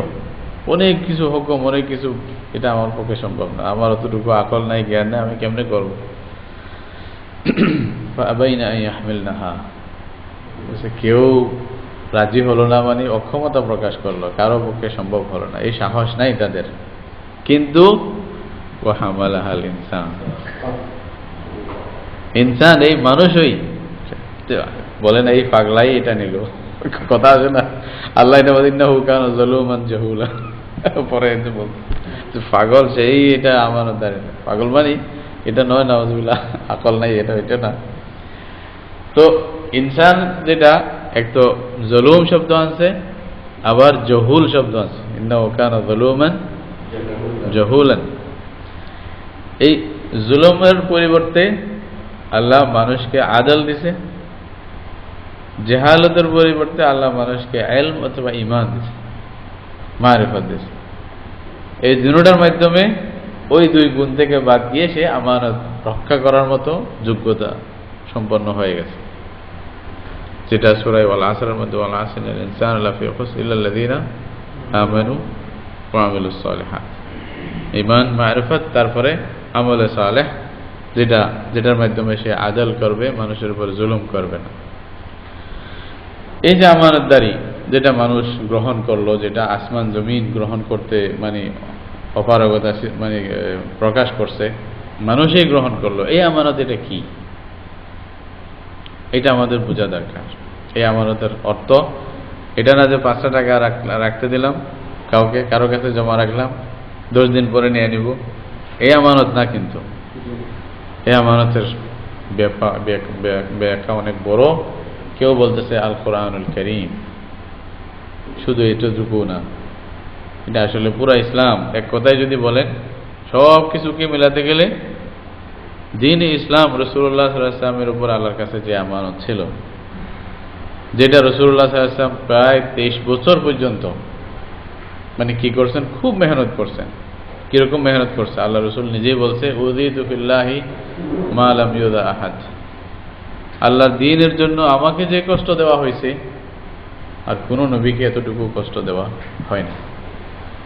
অনেক কিছু হুকুম, অনেক কিছু, এটা আমার পক্ষে সম্ভব না, আমার অতটুকু আকল নাই, জ্ঞান নাই, আমি কেমনে করব। ফাআবাইনা আন ইয়াহমিলনাহা, কেউ রাজি হলো না মানে অক্ষমতা প্রকাশ করলো, কারো পক্ষে সম্ভব হলো না, এই সাহস নাই তাদের। কিন্তু ওয়া হামালাহাল ইনসান, ইনসান এই মানুষই বলে না এই পাগলাই এটা নিল, কথা আছে না, আল্লাহ এটা বলেন না হুকান যালুমান জাহুলা, পরে পাগল সেই এটা আমানতদারি, পাগল মানে এটা নয়, নাউযুবিল্লাহ, আকল নাই এটা না। তো ইনসান যেটা এক তো জুলুম শব্দ আছে, আবার জহুল শব্দ আছে, ইন্নাহু কানা যালুমান জাহুলান। এই জুলুমের পরিবর্তে আল্লাহ মানুষকে আদল দিছে, জাহালতের পরিবর্তে আল্লাহ মানুষকে ইলম অথবা ঈমান দিছে, মারিফত দিছে। এই দুটোটার মাধ্যমে ওই দুই গুণ থেকে বাদ গিয়ে সে আমানত রক্ষা করার মতো যোগ্যতা সম্পন্ন হয়ে গেছে, যেটা সূরা ওয়াল আসরের মধ্যে ওয়াল আসরিল ইনসানু লাফি খুসর ইল্লাল্লাযীনা আমানু ওয়া আমিলুস সালিহাত। ঈমান, মারিফত, তারপরে আমলে সালেহ, যেটার মাধ্যমে সে আদল করবে, মানুষের উপর জুলুম করবে না। এই যে আমানতদারি যেটা মানুষ গ্রহণ করলো, যেটা আসমান জমিন গ্রহণ করতে মানে অপারগতা মানে প্রকাশ করছে, মানুষই গ্রহণ করলো, এই আমানত এটা কি, এটা আমাদের বোঝা দরকার। এই আমানতের অর্থ এটা না যে 5টা টাকা রাখতে দিলাম কাউকে, কারো কাছে জমা রাখলাম, 10 দিন পরে নিয়ে নিব, এই আমানত না। কিন্তু এই আমানতের ব্যাখ্যা অনেক বড়। কেউ বলতেছে আল কোরআনুল কারীম, শুধু এটুকু না, এটা আসলে পুরা ইসলাম। এক কথায় যদি বলেন, সব কিছুকে মিলাতে গেলে দ্বীন ইসলাম, রাসূলুল্লাহ সাল্লাল্লাহু আলাইহি ওয়াসাল্লামের উপর আল্লাহর কাছে যে আমানত ছিল, যেটা রাসূলুল্লাহ সাল্লাল্লাহু আলাইহি ওয়াসাল্লাম প্রায় 23 বছর পর্যন্ত মানে কি করছেন, খুব মেহনত করছেন। কিরকম মেহনত করছে আল্লাহ রাসূল নিজেই বলছে, উযীতু ফিল্লাহি মা লাম ইউযা আহাদ, আল্লাহর দ্বীনের জন্য আমাকে যে কষ্ট দেওয়া হয়েছে আর কোন নবীকে এতটুকু কষ্ট দেওয়া হয় না।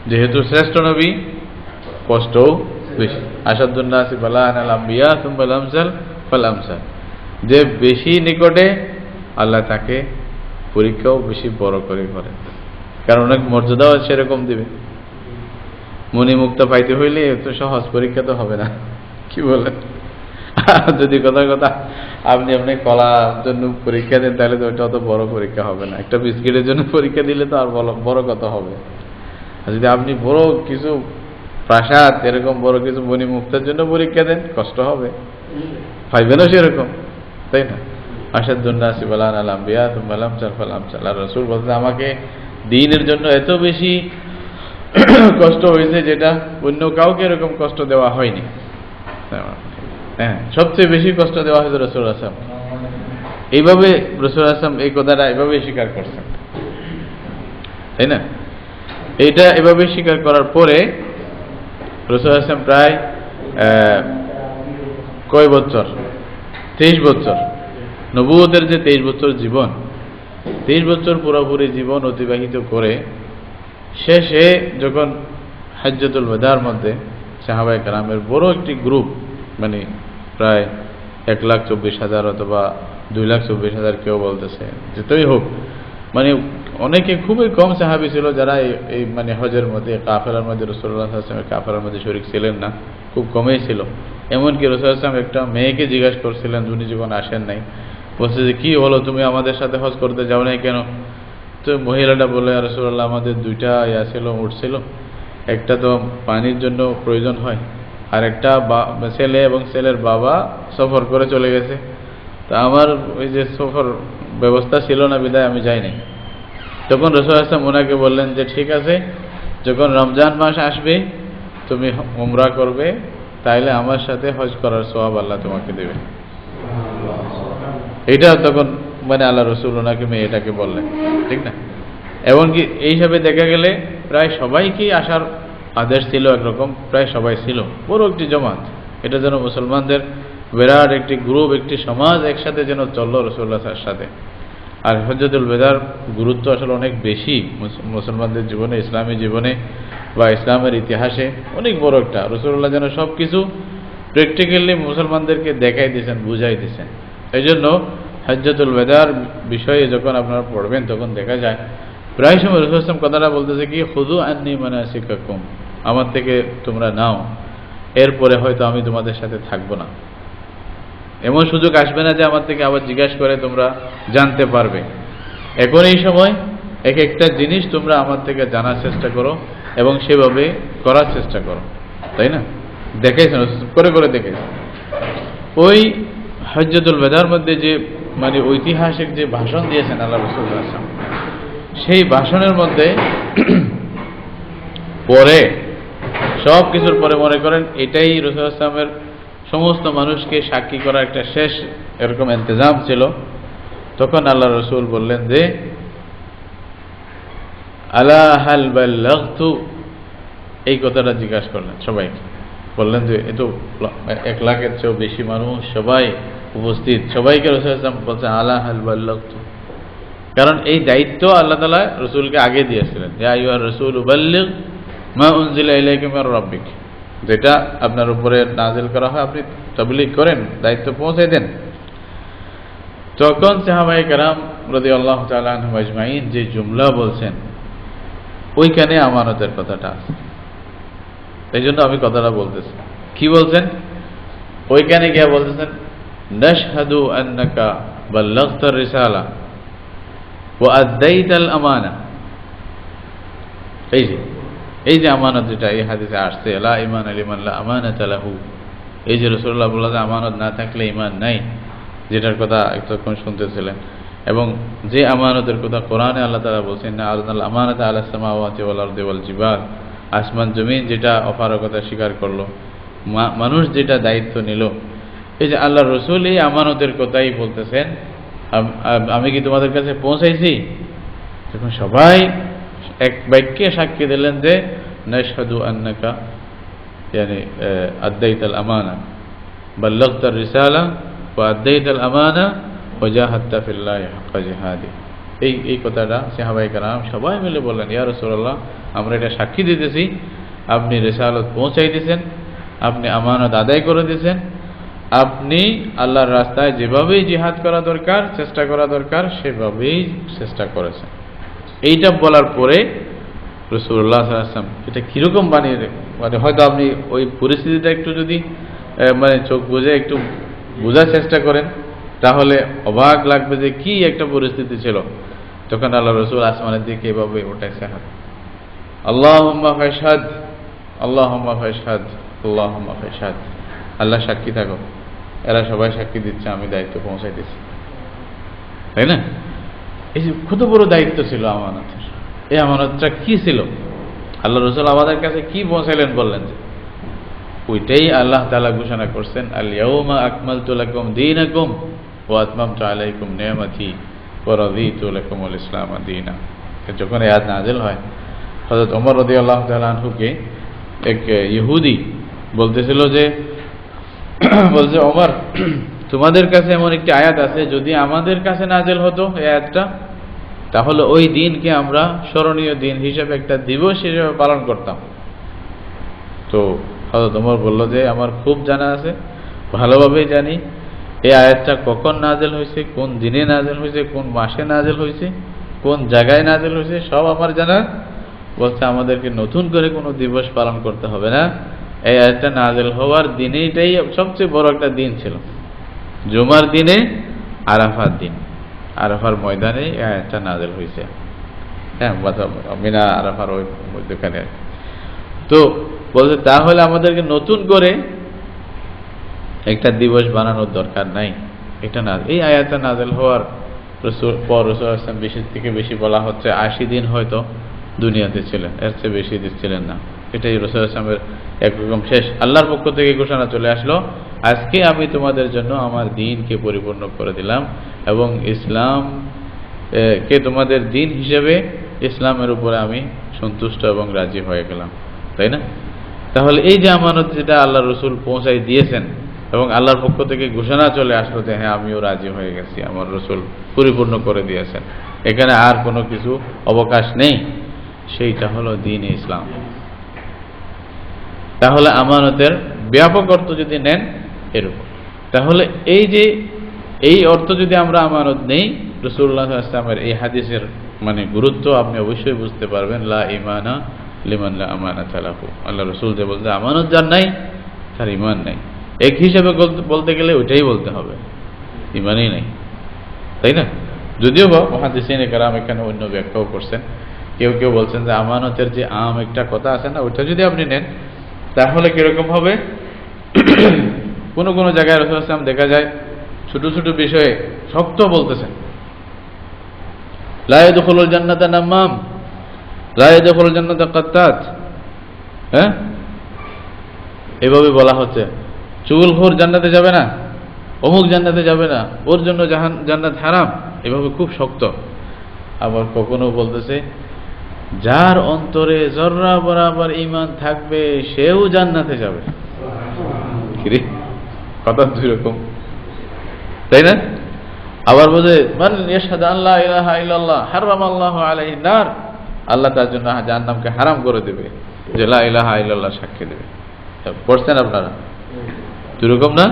যেহেতু শ্রেষ্ঠ নবী, কষ্টও বেশি। আসাদুন নাসি বালা'আন আল আম্বিয়া সুম্মা আল আমসাল ফাল আমসাল, যে বেশি নিকটে আল্লাহ তাকে পরীক্ষাও বেশি বড় করে করেন, কারণ অনেক মর্যাদাও সেরকম দিবে। মনি মুক্তা পাইতে হইলে তো সহজ পরীক্ষা তো হবে না, কি বলেন? যদি কথা আপনি কলার জন্য পরীক্ষা দেন, তাহলে তো ওইটা অত বড় পরীক্ষা হবে না। একটা বিস্কিটের জন্য পরীক্ষা দিলে তো আর বড় কথা হবে। আর যদি আপনি বড় কিছু প্রাসাদ, এরকম বড় কিছু মনি মুক্তার জন্য পরীক্ষা দেন, কষ্ট হবে, পাইবেনও সেরকম, তাই না? আসাদুন নাসি বালান আল আম্বিয়া তুম্মা লামসাল ফালামসাল। আর রাসূল বলতেন আমাকে দ্বীনের জন্য এত বেশি কষ্ট হয়েছে যেটা অন্য কাউকে এরকম কষ্ট দেওয়া হয়নি। হ্যাঁ, সবচেয়ে বেশি কষ্ট দেওয়া হয়েছে রাসূলুল্লাহ সাল্লাল্লাহু আলাইহি ওয়াসাল্লাম। এইভাবে রাসূলুল্লাহ সাল্লাল্লাহু আলাইহি ওয়াসাল্লাম এই কথাটা এভাবে স্বীকার করছেন, তাই না? এইটা এভাবে স্বীকার করার পরে রাসূলুল্লাহ সাল্লাল্লাহু আলাইহি ওয়াসাল্লাম প্রায় কয় বছর, 23 বছর, নবুয়তের যে 23 বছর জীবন, 23 বছর পুরোপুরি জীবন অতিবাহিত করে শেষে যখন হাজ্জাতুল ওয়াদার মধ্যে সাহাবায়ে কেরামের বড় একটি গ্রুপ, মানে প্রায় 1,24,000 অথবা 2,24,000 কেউ বলতেছে, যেটাই হোক, মানে অনেকে খুবই কম সাহাবী ছিল যারা এই মানে হজের মধ্যে কাফেলার মধ্যে রাসূলুল্লাহ সাল্লাল্লাহু আলাইহি ওয়াসাল্লামের কাফেলার মধ্যে শরীক ছিলেন না, খুব কমই ছিল। এমনকি রাসূলুল্লাহ সাল্লাল্লাহু আলাইহি ওয়াসাল্লাম একটা মেয়েকে জিজ্ঞাসা করছিলেন, উনি যখন আসেন নাই, বলছে যে কি হলো, তুমি আমাদের সাথে হজ করতে যাও নাই কেন? তো মহিলাটা বলে, ইয়া রাসূলুল্লাহ আমাদের দুইটা ছিল, উট ছিল, একটা তো পানির জন্য প্রয়োজন হয়, আর একটা ছেলে এবং ছেলের বাবা সফর করে চলে গেছে, তা আমার ওই যে সফর ব্যবস্থা ছিল না, বিদায় আমি যাই নাই। তখন রাসূলুল্লাহ সাল্লাল্লাহু আলাইহি ওয়াসাল্লাম ওনাকে বললেন যে ঠিক আছে, যখন রমজান মাস আসবে তুমি উমরা করবে, তাইলে আমার সাথে হজ করার সওয়াব আল্লাহ তোমাকে দেবে। এটা তখন মানে আল্লাহ রাসূল ওনাকে মেয়েটাকে বললেন, ঠিক না? এমনকি এই হিসাবে দেখা গেলে প্রায় সবাইকে আসার আদেশ ছিল, একরকম প্রায় সবাই ছিল, বড় একটি জমাত। এটা যেন মুসলমানদের বিরাট একটি গ্রুপ, একটি সমাজ একসাথে যেন চলল রাসূলুল্লাহ সাল্লাল্লাহু আলাইহি ওয়াসাল্লামের সাথে। আর হজ্জাতুল ওয়াদার গুরুত্ব আসলে অনেক বেশি মুসলমানদের জীবনে, ইসলামী জীবনে বা ইসলামের ইতিহাসে অনেক বড় একটা। রাসূলুল্লাহ যেন সব কিছু প্র্যাকটিক্যালি মুসলমানদেরকে দেখাই দিয়েছেন, বুঝাই দিয়েছেন। এই জন্য হজ্জাতুল ওয়াদার বিষয়ে যখন আপনারা পড়বেন তখন দেখা যায় প্রায় সময় রাসূলুল্লাহ সাল্লাল্লাহু আলাইহি ওয়াসাল্লাম কথাটা বলতেছে কি, খুযু আন্নী মানাসিকাকুম, আমার থেকে তোমরা নাও, এরপরে হয়তো আমি তোমাদের সাথে থাকবো না। এমন সুযোগ আসবে না যে আমার থেকে আবার জিজ্ঞাসা করে তোমরা জানতে পারবে। এখন এই সময় এক একটা জিনিস তোমরা আমার থেকে জানার চেষ্টা করো এবং সেভাবে করার চেষ্টা করো, তাই না? দেখাইছেন, করে করে দেখেছেন। ওই হজ্জাতুল ওয়াদার মধ্যে যে মানে ঐতিহাসিক যে ভাষণ দিয়েছেন আল্লাহ রাসূল সাল্লাল্লাহু আলাইহি ওয়াসাল্লাম, সেই ভাষণের মধ্যে পরে সব কিছুর পরে মনে করেন এটাই রাসূল সাল্লাল্লাহু আলাইহি ওয়াসাল্লামের সমস্ত মানুষকে সাক্ষী করার একটা শেষ এরকম ইন্তজাম ছিল। তখন আল্লাহ রাসূল বললেন যে আলা হাল বাল্লাগতু, এই কথাটা জিজ্ঞাসা করলেন সবাইকে, বললেন যে এত 1 লাখের চেয়েও বেশি মানুষ সবাই উপস্থিত, সবাইকে রাসূল সাল্লাল্লাহু আলাইহি ওয়াসাল্লাম বলছেন আলা হাল বাল্লাগতু, কারণ এই দায়িত্ব আল্লাহ তাআলা রাসূলকে আগে দিয়েছিলেন। ইয়া আইয়ুহার রাসূল বাল্লিগ মা উনজিলা ইলাইকা মির রাব্বিক, যেটা আপনার উপরে নাজিল করা হয় আপনি তাবলীগ করেন, দায়িত্ব পৌঁছে দেন। তখন সাহাবায়ে কেরাম রাদিয়াল্লাহু তাআলা আনহুম আজমাইন যে জুমলা বলছেন, ওইখানে আমানতের কথাটা আছে। এই জন্য আমি কথাটা বলতেছি। কি বলছেন? ওইখানে গিয়ে বলতেছেন নাশহাদু আন্নাকা বাল্লাগতার রিসালা ওয়া আদাইতাল আমানা। এই যে আমানত, যেটা এই হাদিসে আসছে লা ঈমান লিমান লা আমানাতা লাহু, এই যে রাসূলুল্লাহ বললেন আমানত না থাকলে ঈমান নাই, যেটার কথা একটুক্ষণ শুনতেছিলেন, এবং যে আমানতের কথা কোরআনে আল্লাহ তাআলা বলছেন না আরদাল আমানাতা আলাস সামাওয়াতি ওয়াল আরদি ওয়াল জিবাল, আসমান জমিন যেটা অপারগতা স্বীকার করলো, মানুষ যেটা দায়িত্ব নিল, এই যে আল্লাহর রাসূল এই আমানতের কথাই বলতেছেন, আমি কি তোমাদের কাছে পৌঁছাইছি? তখন সবাই এক বাক্যে সাক্ষী দিলেন যে নাশহাদু আন্নাকা ইয়ানি আদাইতাল আমানা বাল্লাগতার রিসালা ওয়া আদাইতাল আমানা ওয়া জাহাদতা ফিল্লাহি হাক্কা জিহাদি। এই কথাটা সাহাবায়ে কেরাম সবাই মিলে বললেন, ইয়া রাসূলুল্লাহ আমরা এটা সাক্ষী দিতেছি আপনি রিসালাত পৌঁছাই দিয়েছেন, আপনি আমানত আদায় করে দিয়েছেন, আপনি আল্লাহর রাস্তায় যেভাবেই জিহাদ করা দরকার, চেষ্টা করা দরকার, সেভাবেই চেষ্টা করেছেন। এইটা বলার পরে রাসূলুল্লাহ সাল্লাল্লাহু আলাইহি ওয়াসাল্লাম এটা কিরকম বানিয়ে, মানে হয়তো আপনি ওই পরিস্থিতিটা একটু যদি মানে চোখ বুজে একটু বোঝার চেষ্টা করেন তাহলে অবাক লাগবে যে কি একটা পরিস্থিতি ছিল। তখন আল্লাহ রাসূল আসমানের দিকে এভাবে উঠাইছে হাত, আল্লাহুম্মা ফাশহাদ আল্লাহুম্মা ফাশহাদ আল্লাহুম্মা ফাশহাদ, আল্লাহ সাক্ষী থাকো, এরা সবাই সাক্ষী দিচ্ছে আমি দায়িত্ব পৌঁছাই দিচ্ছি। তাই না? এই যে কত বড় দায়িত্ব ছিল আমানতের, এই আমানতটা কি ছিল, আল্লাহ রাসূল আমাদের কাছে কি পৌঁছাইলেন, বললেন যে ওইটাই আল্লাহ তাআলা ঘোষণা করছেন, আল ইয়াউমা আকমালতু লাকুম দীনাকুম ওয়া আতমামতু আলাইকুম নি'মাতি ওয়া রাদিতু লাকুমুল ইসলাম দীনা। যখন এই আয়াত নাযিল হয়, হযরত ওমর রাদিয়াল্লাহু তাআলা আনহুকে এক ইহুদি বলতেছিল যে, বলছে ওমর, তোমাদের কাছে এমন একটি আয়াত আছে, যদি আমাদের কাছে নাযিল হতো এই আয়াতটা, তাহলে ওই দিনকে আমরা স্মরণীয় দিন হিসেবে, একটা দিবস হিসেবে পালন করতাম। তো হযরত ওমর বলল যে, আমার খুব জানা আছে, ভালোভাবেই জানি এই আয়াতটা কখন নাযিল হয়েছে, কোন দিনে নাযিল হয়েছে, কোন মাসে নাযিল হয়েছে, কোন জায়গায় নাযিল হয়েছে, সব আমার জানা। বলছে আমাদেরকে নতুন করে কোনো দিবস পালন করতে হবে না, এই আয়াতটা নাযিল হওয়ার দিনেটাই সবচেয়ে বড় একটা দিন ছিল, জুমার দিনে, আরাফার দিন, আরাফার ময়দানে এই আয়াতটা নাযিল হয়েছে। হ্যাঁ, মিনা আরাফার ওই মধ্যখানে। তো বলছে তাহলে আমাদেরকে নতুন করে একটা দিবস বানানোর দরকার নাই, এটা না। এই আয়াতটা নাযিল হওয়ার পর রাসূল সাল্লাল্লাহু আলাইহি ওয়াসাল্লাম বেশি থেকে বেশি বলা হচ্ছে 80 দিন হয়তো দুনিয়াতে ছিলেন, এর চেয়ে বেশি দিন ছিলেন না। এটাই রাসূল সাল্লাল্লাহু আলাইহি ওয়াসাল্লামের একরকম শেষ, আল্লাহর পক্ষ থেকে ঘোষণা চলে আসলো, আজকে আমি তোমাদের জন্য আমার দ্বীনকে পরিপূর্ণ করে দিলাম এবং ইসলাম কে তোমাদের দ্বীন হিসেবে, ইসলামের উপরে আমি সন্তুষ্ট এবং রাজি হয়ে গেলাম। তাই না? তাহলে এই যে আমানত যেটা আল্লাহ রসুল পৌঁছাই দিয়েছেন এবং আল্লাহর পক্ষ থেকে ঘোষণা চলে আসলো যে হ্যাঁ আমিও রাজি হয়ে গেছি, আমার রসুল পরিপূর্ণ করে দিয়েছেন, এখানে আর কোনো কিছু অবকাশ নেই, সেইটা হলো দ্বীন ইসলাম। তাহলে আমানতের ব্যাপক অর্থ যদি নেন এরকম, তাহলে এই যে এই অর্থ যদি আমরা আমানত নেই, রাসূলুল্লাহ সাল্লাল্লাহু আলাইহি ওয়াসাল্লামের এই হাদিসের মানে গুরুত্ব আপনি অবশ্যই বুঝতে পারবেন। লা ঈমানা লিমান লা আমানাতা লাহু, আল্লাহ রাসূল যে বলতে আমানত যার নাই তার ঈমান নাই, এক হিসাবে বলতে গেলে ওইটাই বলতে হবে, ঈমানই নাই। তাই না? যদিও বা মুহাদ্দিসিনে কেরাম এখানে অন্য ব্যাখ্যাও করছেন, কেউ কেউ বলছেন যে আমানতের যে আম একটা কথা আছে না, ওইটা যদি আপনি নেন তাহলে কিরকম হবে, কোন কোন জায়গায় রাসূল সাল্লাল্লাহু আলাইহি ওয়াসাল্লাম দেখা যায় ছোট ছোট বিষয়ে শক্ত বলতেছেন, লা ইয়াদখুলুল জান্নাতা নাম্মাম, লা ইয়াদখুলুল জান্নাতা কাত্তাত। হ্যাঁ, এভাবে বলা হচ্ছে, চুগলখোর জান্নাতে যাবে না, অমুক জান্নাতে যাবে না, ওর জন্য জান্নাত হারাম, এভাবে খুব শক্ত। আবার কখনো বলতেছে যার অন্তরে জররা বরাবর ঈমান থাকবে সেও জান্নাতে যাবে। কথা দুই রকম, তাই না? আবার বলে মান ইয়াশহাদু আল্লা ইলাহা ইল্লাল্লাহ হারামাল্লাহু আলাইহিন নার, আল্লাহ তার জন্য জাহান্নামকে হারাম করে দেবে, যে লা ইলাহা ইল্লাল্লাহ সাক্ষী দেবে। পড়ছেন আপনারা? দুই রকম না?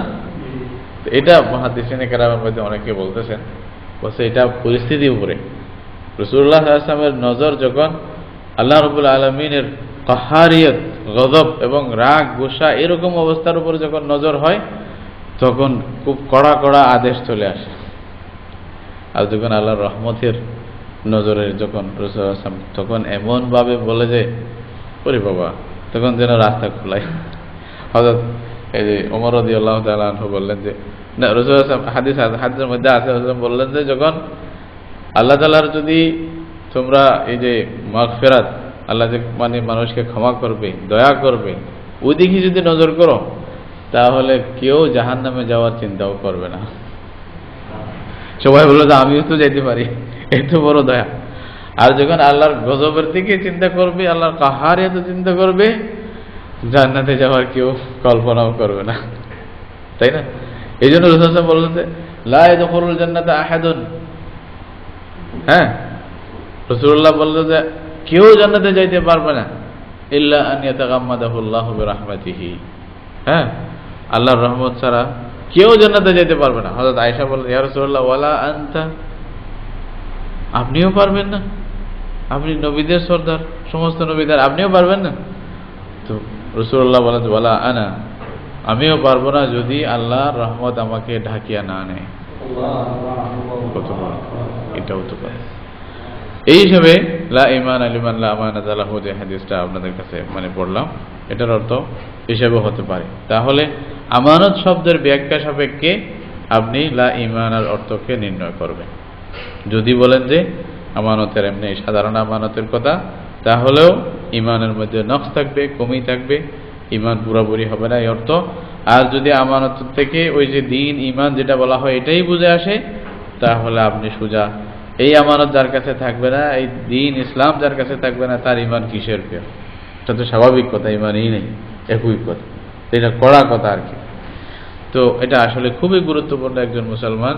এটা মুহাদ্দিসিনে কেরামের মধ্যে অনেকে বলতেছেন, বলছে এটা পরিস্থিতির উপরে। রাসূলুল্লাহ সাল্লাল্লাহু আলাইহি ওয়াসাল্লামের নজর যখন আল্লাহ রাব্বুল আলামিনের কাহারিয়ত, গজব এবং রাগ গোসা এরকম অবস্থার উপরে যখন নজর হয়, তখন খুব কড়া কড়া আদেশ চলে আসে। আর যখন আল্লাহর রহমতের নজরে যখন রাসূলুল্লাহ সাল্লাল্লাহু আলাইহি ওয়াসাল্লাম তখন এমন ভাবে বলে যে ওরে বাবা, তখন যেন রাস্তা খোলাই। হযরত এই যে ওমর রাদিয়াল্লাহু তাআলা আনহু বললেন যে, না, রাসূলুল্লাহ সাল্লাল্লাহু আলাইহি ওয়াসাল্লাম হাদিসের মধ্যে আছে, বললেন যে যখন আল্লাহ তাআলার যদি তোমরা এই যে মাগফিরাত, আল্লাহ যে মানে মানুষকে ক্ষমা করবে, দয়া করবে, ওই দিকে যদি নজর করো তাহলে কেউ জাহান্নামে যাওয়ার চিন্তাও করবে না। সবাই বললো যে আমিও তো যেতে পারি, এত বড় দয়া। আর যখন আল্লাহর গজবের দিকে চিন্তা করবে, আল্লাহর কাহারিয়ত চিন্তা করবে, জান্নাতে যাওয়ার কেউ কল্পনাও করবে না। তাই না? এই জন্য রাসূল সাল্লাল্লাহু আলাইহি ওয়াসাল্লাম বললেন যে লা ইয়াদখুলুল জান্নাতা আহাদুন। হ্যাঁ, রাসূলুল্লাহ বললেন যে কেউ জান্নাতে যাইতে পারবে না ইল্লা আন ইয়াতাগাম্মাদাহুল্লাহু বিরাহমাতিহি। হ্যাঁ, আল্লাহর রহমত ছাড়া কেউ জান্নাতে যেতে পারবে না। হযরত আয়েশা বললেন, ইয়া রাসূলুল্লাহ ওয়ালা আনতা, আপনিও পারবেন না? আপনি নবীদের সর্দার, সমস্ত নবীদের, আপনিও পারবেন না? তো রাসূলুল্লাহ বলেন ওয়ালা আনা, আমিও পারবো না যদি আল্লাহর রহমত আমাকে ঢাকিয়া না নেয়। কত বড়, এটাও তো পারে। এই হিসেবে লা ঈমান লিমান লা আমানাতা লাহু, যে হাদিসটা আপনাদের কাছে মানে পড়লাম, এটার অর্থ হিসেবে হতে পারে। তাহলে আমানত শব্দের ব্যাখ্যা সাপেক্ষে আপনি লা ঈমানের অর্থকে নির্ণয় করবেন। যদি বলেন যে আমানতের এমনি সাধারণ আমানতের কথা, তাহলেও ইমানের মধ্যে নকশ থাকবে, কমি থাকবে, ইমান পুরোপুরি হবে না এই অর্থ। আর যদি আমানত থেকে ওই যে দিন ইমান যেটা বলা হয় এটাই বুঝে আসে, তাহলে আপনি সোজা এই আমানত যার কাছে থাকবে না, এই দিন ইসলাম যার কাছে থাকবে না, তার ইমান কিসের পেয়ে? এটা তো স্বাভাবিক কথা, ইমানই নেই, একই কথা, এটা কড়া কথা আর কি। তো এটা আসলে খুবই গুরুত্বপূর্ণ একজন মুসলমান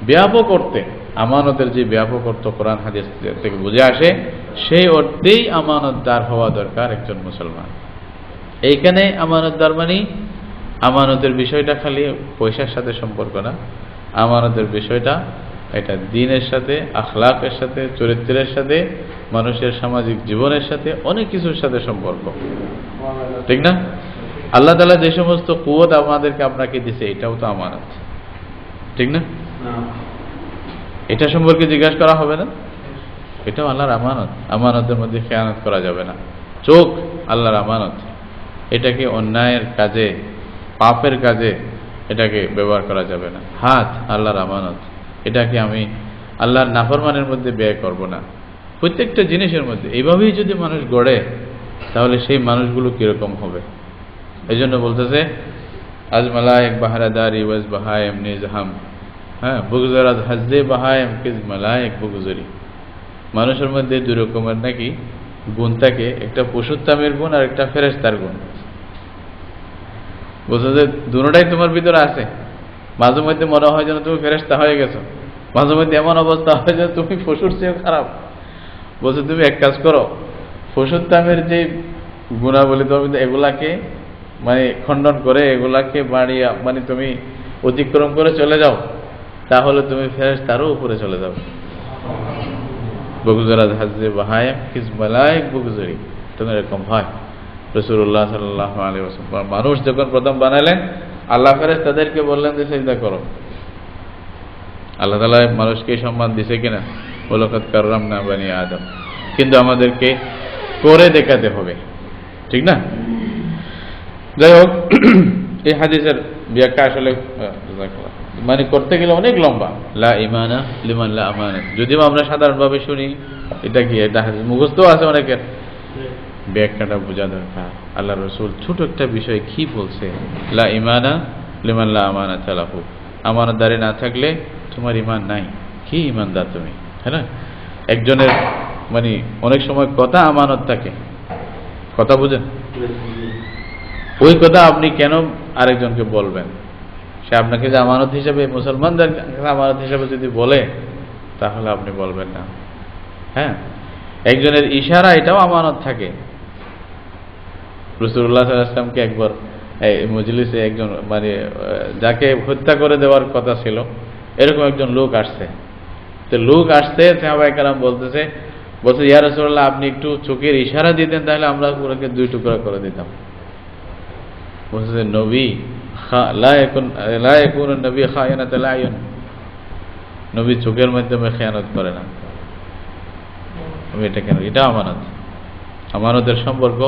ব্যাপক অর্থে আমানতের যে ব্যাপক অর্থ কোরআন হাদিস থেকে বুঝে আসে, সেই অর্থেই আমানতদার হওয়া দরকার একজন মুসলমান। এইখানে আমানতদার মানে আমানতের বিষয়টা খালি পয়সার সাথে সম্পর্ক না, আমানতের বিষয়টা এটা দ্বীনের সাথে, আখলাকের সাথে, চরিত্রের সাথে, মানুষের সামাজিক জীবনের সাথে, অনেক কিছুর সাথে সম্পর্ক, ঠিক না? আল্লাহ তাআলা যে সমস্ত কুওয়াত আমাদেরকে আপনাকে দিছে, এটাও তো আমানত, ঠিক না? এটা সম্পর্কে জিজ্ঞাসা করা হবে না? এটাও আল্লাহর আমানত, আমানতের মধ্যে খেয়ানত করা যাবে না। চোখ আল্লাহর আমানত, এটাকে অন্যায়ের কাজে, পাপের কাজে এটাকে ব্যবহার করা যাবে না। হাত আল্লাহর আমানত, এটাকে আমি আল্লাহর নাফরমানের মধ্যে ব্যয় করব না। প্রত্যেকটা জিনিসের মধ্যে এইভাবেই যদি মানুষ গড়ে, তাহলে সেই মানুষগুলো কিরকম হবে? এই জন্য বলতেছে আজ মালায়েক বাহারাদারি ওয়াজ বাহায়েম নিজহাম, হ্যাঁ, বুগজরাত হাজে বাহায়েম কিজ মালায়েক বুগজরি। মানুষের মধ্যে দুই রকমের নাকি গুণ থাকে, একটা পশুত্তামের গুণ আর একটা ফেরেশতার গুণ। বলছে যে দুটোটাই তোমার ভিতরে আছে। মাঝে মধ্যে মনে হয় যেন তুমি ফেরেশতা হয়ে গেছো, মাঝে মধ্যে এমন অবস্থা হয় যে তুমি পশুর চেয়েও খারাপ। বলছে তুমি এক কাজ করো, পশুত্তামের যে গুণাবলী তুমি এগুলাকে মানে খণ্ডন করে, এগুলাকে বাড়িয়ে মানে তুমি অতিক্রম করে চলে যাও, তাহলে তুমি ফেরেশতারও উপরে চলে যাও। বুগজরাত হাজে বাহায়েম কিজ মালায়েক বুগজরি, তখন এরকম হয়। রাসূলুল্লাহ সাল্লাল্লাহু আলাইহি ওয়াসাল্লাম মানুষ যখন প্রথম বানালেন, আল্লাহ ফেরেশতাদেরকে বললেন যে সিজদা করো। আল্লাহ তাআলা মানুষকে সম্মান দিছে কিনা? ওয়ালাকাদ কাররামনা বানি আদম, কিন্তু আমাদেরকে করে দেখাতে হবে, ঠিক না? যাই হোক, এই হাদিসের ব্যাখ্যা আসলে মানে করতে গেলে অনেক লম্বা। লা ইমানা লিমান লা আমানাত, যদিও আমরা সাধারণভাবে শুনি এটা কি, এটা মুখস্থ আছে অনেকের, ব্যাখ্যাটা বোঝা দরকার। আল্লাহ রাসূল ছোট একটা বিষয় কি বলছে, লা ইমানা লিমান লা আমানাত লাহু, আমানতদারি না থাকলে তোমার ইমান নাই। কি ইমানদার তুমি, হ্যাঁ না? একজনের মানে অনেক সময় কথা আমানত থাকে, কথা বুঝেন, ওই কথা আপনি কেন আরেকজনকে বলবেন? সে আপনাকে যে আমানত হিসাবে, মুসলমানদের আমানত হিসাবে যদি বলে, তাহলে আপনি বলবেন না। হ্যাঁ, একজনের ইশারা এটাও আমানত থাকে। রাসূলুল্লাহ সাল্লাল্লাহু আলাইহি ওয়াসাল্লামকে একবার এই মজলিসে একজন মানে যাকে হত্যা করে দেওয়ার কথা ছিল, এরকম একজন লোক আসছে। তো লোক আসতে সাহাবায়ে কেরাম বলছে ইয়া রাসূলুল্লাহ, আপনি একটু চোখের ইশারা দিতেন, তাহলে আমরা ওনাকে দুই টুকরা করে দিতাম। বলছে নবী লা ইয়াকুন নবী খায়নাতুল আয়ুন, নবী চোখের মাধ্যমে খেয়ানত করে না। আমি এটা কেন, এটা আমানত, আমানতের সম্পর্ক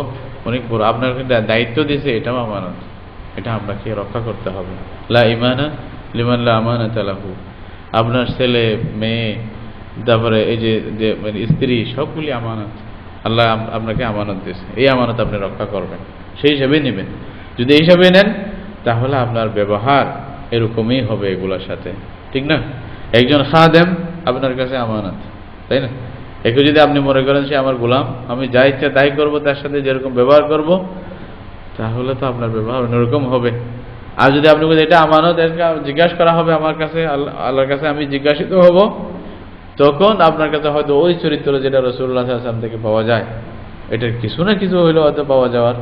অনেক বড়। আপনার দায়িত্ব দিয়েছে, এটাও আমানত, এটা আপনাকে রক্ষা করতে হবে। লা ইমানা লিমান লা আমানাত লাহু, আপনার ছেলে মেয়ে, তারপরে এই যে মানে স্ত্রী, সবগুলি আমানত। আল্লাহ আপনাকে আমানত দিয়েছে, এই আমানত আপনি রক্ষা করবেন, সেই হিসাবে নেবেন। যদি এই হিসাবে নেন, তাহলে আপনার ব্যবহার এরকমই হবে এগুলোর সাথে, ঠিক না? একজন খাদেম আপনার কাছে আমানত, তাই না? একে যদি আপনি মনে করেন সে আমার গোলাম, আমি যা ইচ্ছা তাই করবো, তার সাথে যেরকম ব্যবহার করব, তাহলে তো আপনার ব্যবহার অন্যরকম হবে। আর যদি আপনি বলেন এটা আমানত, জিজ্ঞাসা করা হবে আমার কাছে, আল্লাহর কাছে আমি জিজ্ঞাসিত হব, তখন আপনার কাছে হয়তো ওই চরিত্র যেটা রাসূলুল্লাহ সাল্লাল্লাহু আলাইহি ওয়াসাল্লাম থেকে পাওয়া যায়, এটার কিছু না কিছু হইলেও হয়তো পাওয়া যাওয়ার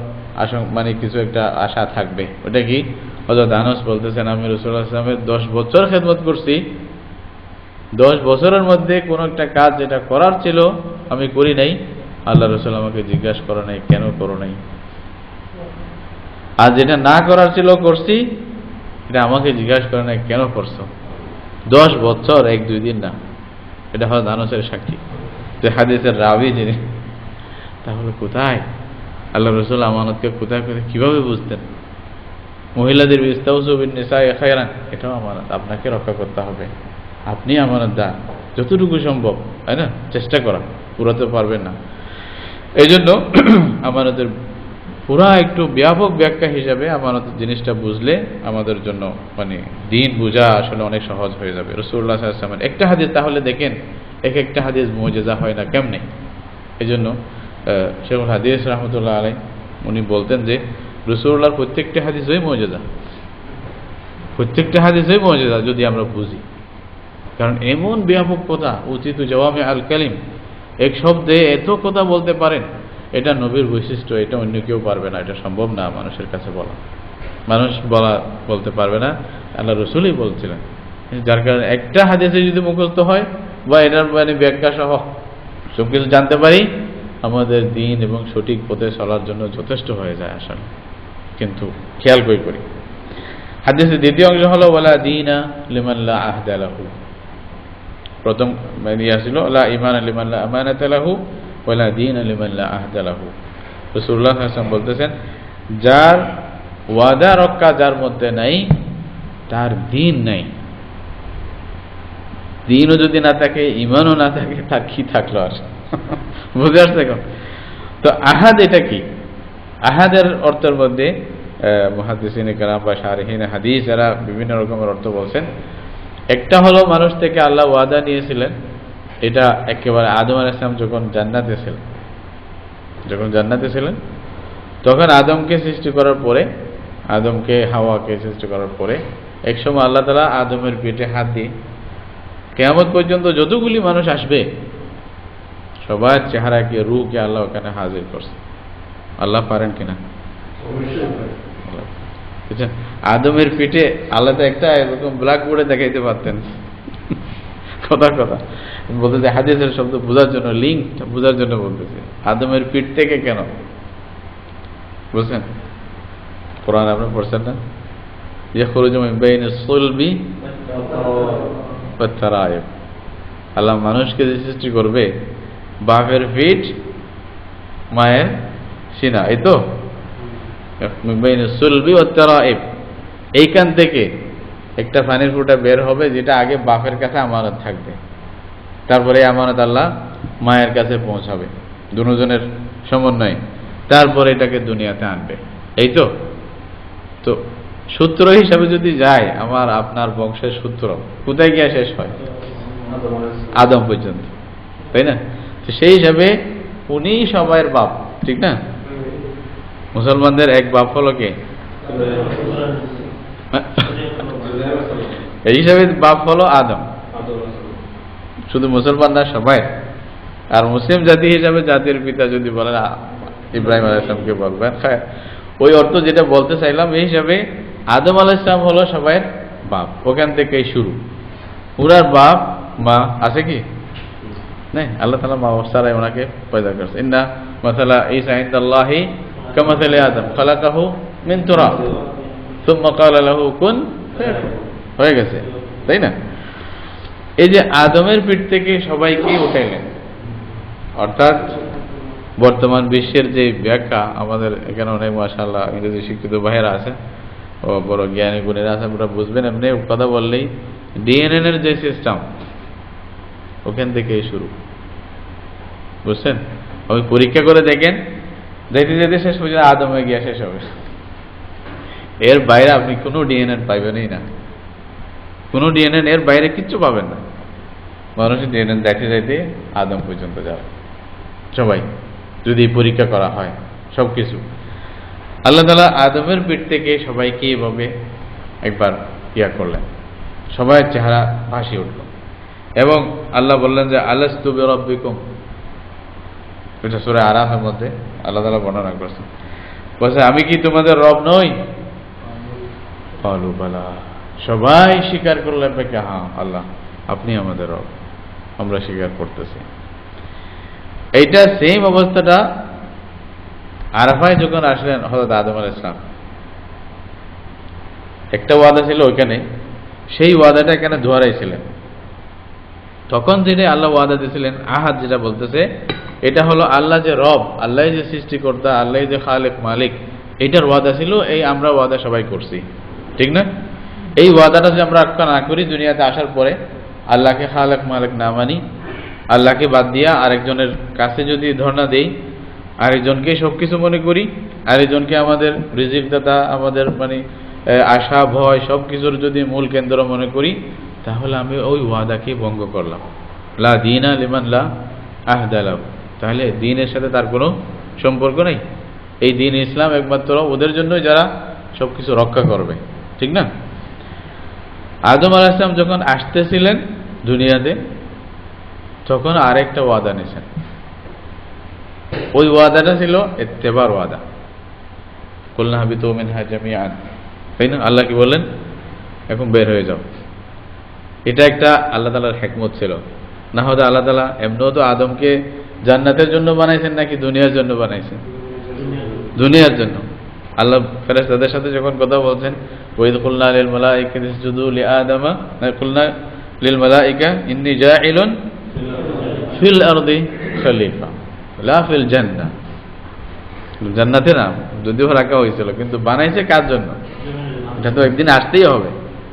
মানে কিছু একটা আশা থাকবে। ওটা কি? হযরত আনাস বলতেছেন, আমি রাসূলুল্লাহ সাল্লাল্লাহু আলাইহি ওয়াসাল্লামের 10 বছর খেদমত করছি, 10 বছরের মধ্যে কোন একটা কাজ যেটা করার ছিল আমি করি নাই, আল্লাহ রাসূল আমাকে জিজ্ঞাসা করে নাই কেন করো নাই। আর যেটা না করার ছিল করছি, এটা আমাকে জিজ্ঞাসা করে নাই কেন করছো। 10 বছর 1-2 দিন না, এটা হযরত আনাসের সাক্ষী, যে হাদিসের রাবি যিনি। তাহলে কোথায় আল্লাহ রাসূল আমানতকে কোথায় কোথায় কিভাবে বুঝতেন? মহিলাদের ইস্তাউসু বিন নিসাই খায়রান, এটাও আমানত, আপনাকে রক্ষা করতে হবে, আপনি আমানতদার। যতটুকু সম্ভব, তাই না, চেষ্টা করা, পুরাতে পারবেন না। এই জন্য আমানতের পুরা একটু ব্যাপক ব্যাখ্যা হিসাবে আমানতের জিনিসটা বুঝলে আমাদের জন্য মানে দিন বোঝা আসলে অনেক সহজ হয়ে যাবে। রাসূলুল্লাহ সাল্লাল্লাহু আলাইহি ওয়াসাল্লামের একটা হাদিস তাহলে দেখেন, এক একটা হাদিস মুজিজা হয় না কেমনে। এই জন্য শেখুল হাদিস রাহমাতুল্লাহ আলাইহি উনি বলতেন যে রাসূলুল্লাহর প্রত্যেকটা হাদিসই মুজিজা, প্রত্যেকটা হাদিসই মুজিজা যদি আমরা বুঝি। কারণ এমন ব্যাপক কথা, উচিত জাওয়ামি আল কালিম, এক শব্দে এত কথা বলতে পারেন, এটা নবীর বৈশিষ্ট্য, এটা অন্য কেউ পারবে না, এটা সম্ভব না মানুষের কাছে বলা, মানুষ বলতে পারবে না, আল্লাহ রসুলই বলছিলেন। যার কারণে একটা হাদিসে যদি মুখস্থ হয় বা এটার মানে ব্যাখ্যা সহ সবকিছু জানতে পারি, আমাদের দিন এবং সঠিক পথে চলার জন্য যথেষ্ট হয়ে যায় আসলে। কিন্তু খেয়াল করি হাদিসের দ্বিতীয় অংশ হলো ওয়ালা দীনা লিমান লা আহদা লাহু। প্রথম ইয়া ছিল লা ঈমান লিমান লা আমানাতা লাহু ওয়ালা দীনা লিমান লা আহদা লাহু। রাসূলুল্লাহ সাল্লাল্লাহু আলাইহি ওয়াসাল্লাম বলতেছেন, যার ওয়াদা রক্ষা যার মধ্যে নাই, তার দিন নাই। দিনও যদি না থাকে, ঈমানও না থাকে, তার কি থাকলো আর? বুঝে আসছে এখন? তো আহাদ এটা কি? আহাদের অর্থের মধ্যে মুহাদ্দিসিনে কেরাম বা শারহিনে হাদিস এরা বিভিন্ন রকমের অর্থ বলছেন। একটা হলো মানুষ থেকে আল্লাহ ওয়াদা নিয়েছিলেন, এটা একেবারে আদম আলাইহিস সালাম যখন জান্নাতে ছিলেন তখন আদমকে সৃষ্টি করার পরে, আদমকে হাওয়াকে সৃষ্টি করার পরে এক সময় আল্লাহ তাআলা আদমের পেটে হাত দিয়ে কিয়ামত পর্যন্ত যতগুলি মানুষ আসবে সবার চেহারাকে, রূহকে আল্লাহ ওখানে হাজির করছে। আল্লাহ পারেন কিনা? আদমের পিঠে আল্লাহ একটা এরকম ব্ল্যাকবোর্ডে দেখাইতে পারতেন। কথা বলতেছে, হাদিসের শব্দ বোঝার জন্য, লিঙ্কটা বোঝার জন্য বলতেছে। আদমের পিঠ থেকে কেন বুঝছেন? কোরআন আপনি পড়ছেন না? ইয়াখরুজু মিন বাইনিস সুলবি ওয়াত তারায়েব। আল্লাহ মানুষকে যে সৃষ্টি করবে, বাপের পিঠ মায়ের সিনা, এই তো সুলবি ও তারায়েব, এইখান থেকে একটা পানির ফোঁটা বের হবে, যেটা আগে বাপের কাছে আমানত থাকবে, তারপরে আমানত আল্লাহ মায়ের কাছে পৌঁছাবে, দুজনের সমন্বয়ে, তারপরে এটাকে দুনিয়াতে আনবে। এই তো সূত্র হিসাবে যদি যায়, আমার আপনার বংশের সূত্র কোথায় গিয়ে শেষ হয়? আদম পর্যন্ত, তাই না? তো সেই হিসাবে উনি সবাইয়ের বাপ, ঠিক না? মুসলমানদের এক বাপ হলো কে? এই হিসাবে বাপ হলো আদম, শুধু মুসলমান না, সবাই। আর মুসলিম জাতি হিসাবে জাতির পিতা যদি বলেন ইব্রাহিম আলাইহিস সালামকে বলবেন, ওই অর্থ যেটা বলতে চাইলাম, এই হিসাবে আদম আলাইহিস সালাম হলো সবাইয়ের বাপ, ওখান থেকেই শুরু। পুরার বাপ মা আছে কি? নেই। আল্লাহ তাআলা মা ছাড়াই ওনাকে পয়দা করছে। ইন্না মাসালা ঈসা ইনদাল্লাহি কামাসালি আদম খালাকাহু মিন তুরাব সুম্মা ক্বালা লাহু কুন ফায়াকুন, হয়ে গেছে, তাই না? এই যে আদমের পিঠ থেকে সবাইকে উঠাইলেন, অর্থাৎ বর্তমান বিশ্বের যে ব্যাখ্যা, আমাদের এখানে অনেক মাশাআল্লাহ ইংরেজি শিক্ষিত ভাইয়েরা আছে ও বড় জ্ঞানী গুণীরা আছে, আমরা বুঝবেন। এমনি কথা বললেই ডিএনএ এর যে সিস্টেম, ওখান থেকেই শুরু, বুঝছেন? আপনি পরীক্ষা করে দেখেন, যেতে শেষ পর্যন্ত আদমে গিয়া শেষ হবে। এর বাইরে আপনি কোনো ডিএনএ পাইবেনই না, কোনো ডিএনএ এর বাইরে কিচ্ছু পাবেন না। মানুষের ডিএনএ দেখতে যাইতে আদম পর্যন্ত যাবে সবাই, যদি পরীক্ষা করা হয় সবকিছু। আল্লাহ তাআলা আদমের পিঠ থেকে সবাইকে এভাবে একবার করলেন, সবাই চেহারা ভাসিয়ে উঠল, এবং আল্লাহ বললেন যে আলাস্তু বিরাব্বিকুম, এটা সূরা আরাফের মধ্যে আল্লাহ তাআলা বর্ণনা করছেন, বলছে আমি কি তোমাদের রব নই? ক্বালু বালা, সবাই স্বীকার করলেন যে হ্যাঁ আল্লাহ আপনি আমাদের রব, আমরা স্বীকার করতেছি। এইটা সেম অবস্থাটা আরাফায় যখন আসলেন হযরত আদম আলাইহিস সালাম, একটা ওয়াদা ছিল ওইখানে, সেই ওয়াদাটা এখানে দোহারাইছিলেন। তখন যেটা আল্লাহ ওয়াদা দিয়েছিলেন, আহাদ যেটা বলতেছে, এটা হলো আল্লাহ যে রব, আল্লাহ যে সৃষ্টিকর্তা, আল্লাহ যে খালেক মালিক, এটার ওয়াদা ছিল। এই আমরা ওয়াদা সবাই করছি, ঠিক না? এই ওয়াদাটা যে আমরা রক্ষা না করি দুনিয়াতে আসার পরে, আল্লাহকে খালেক মালিক না মানি, আল্লাহকে বাদ দিয়া আরেকজনের কাছে যদি ধর্ণা দেই, আরেকজনকে সবকিছু মনে করি, আরেকজনকে আমাদের রিজিক দাতা, আমাদের মানে আশা ভয় সবকিছুর যদি মূল কেন্দ্র মনে করি, তাহলে আমি ওই ওয়াদাকে ভঙ্গ করলাম। লা দীনা লিমান লা আহদা লাহু, তাহলে দ্বীনের সাথে তার কোনো সম্পর্ক নেই। এই দ্বীন ইসলাম একমাত্র ওদের জন্যই যারা সবকিছু রক্ষা করবে, ঠিক না? আদম আলাইহিস সালাম যখন আসতেছিলেন দুনিয়াতে, তখন আরেকটা ওয়াদা নিয়েছেন। ওই ওয়াদাটা ছিল ইত্তেবার ওয়াদা। কুলনা হাবিতু মিনহা জামিআন, তাই না? আল্লাহ কি বললেন? এখন বের হয়ে যাও। এটা একটা আল্লাহ তাআলার হিকমত ছিল। না হলে আল্লাহ তাআলা এমনিও তো আদমকে জান্নাতের জন্য বানাইছেন নাকি দুনিয়ার জন্য বানাইছেন? দুনিয়ার জন্য। আল্লাহ ফেরেশতাদের সাথে যখন কথা বলছেন, ওয়াইদ কুলনা লিল মালাইকাতি ইসজুদু লিআদামা, কুলনা লিল মালাইকা ইন্নী জাইলুন ফিল আরদি খলিফা লা ফিল জান্নাহ। জান্নাতে না, যদিও রাখা হয়েছিল, কিন্তু বানাইছে কার জন্য? এটা তো একদিন আসতেই হবে।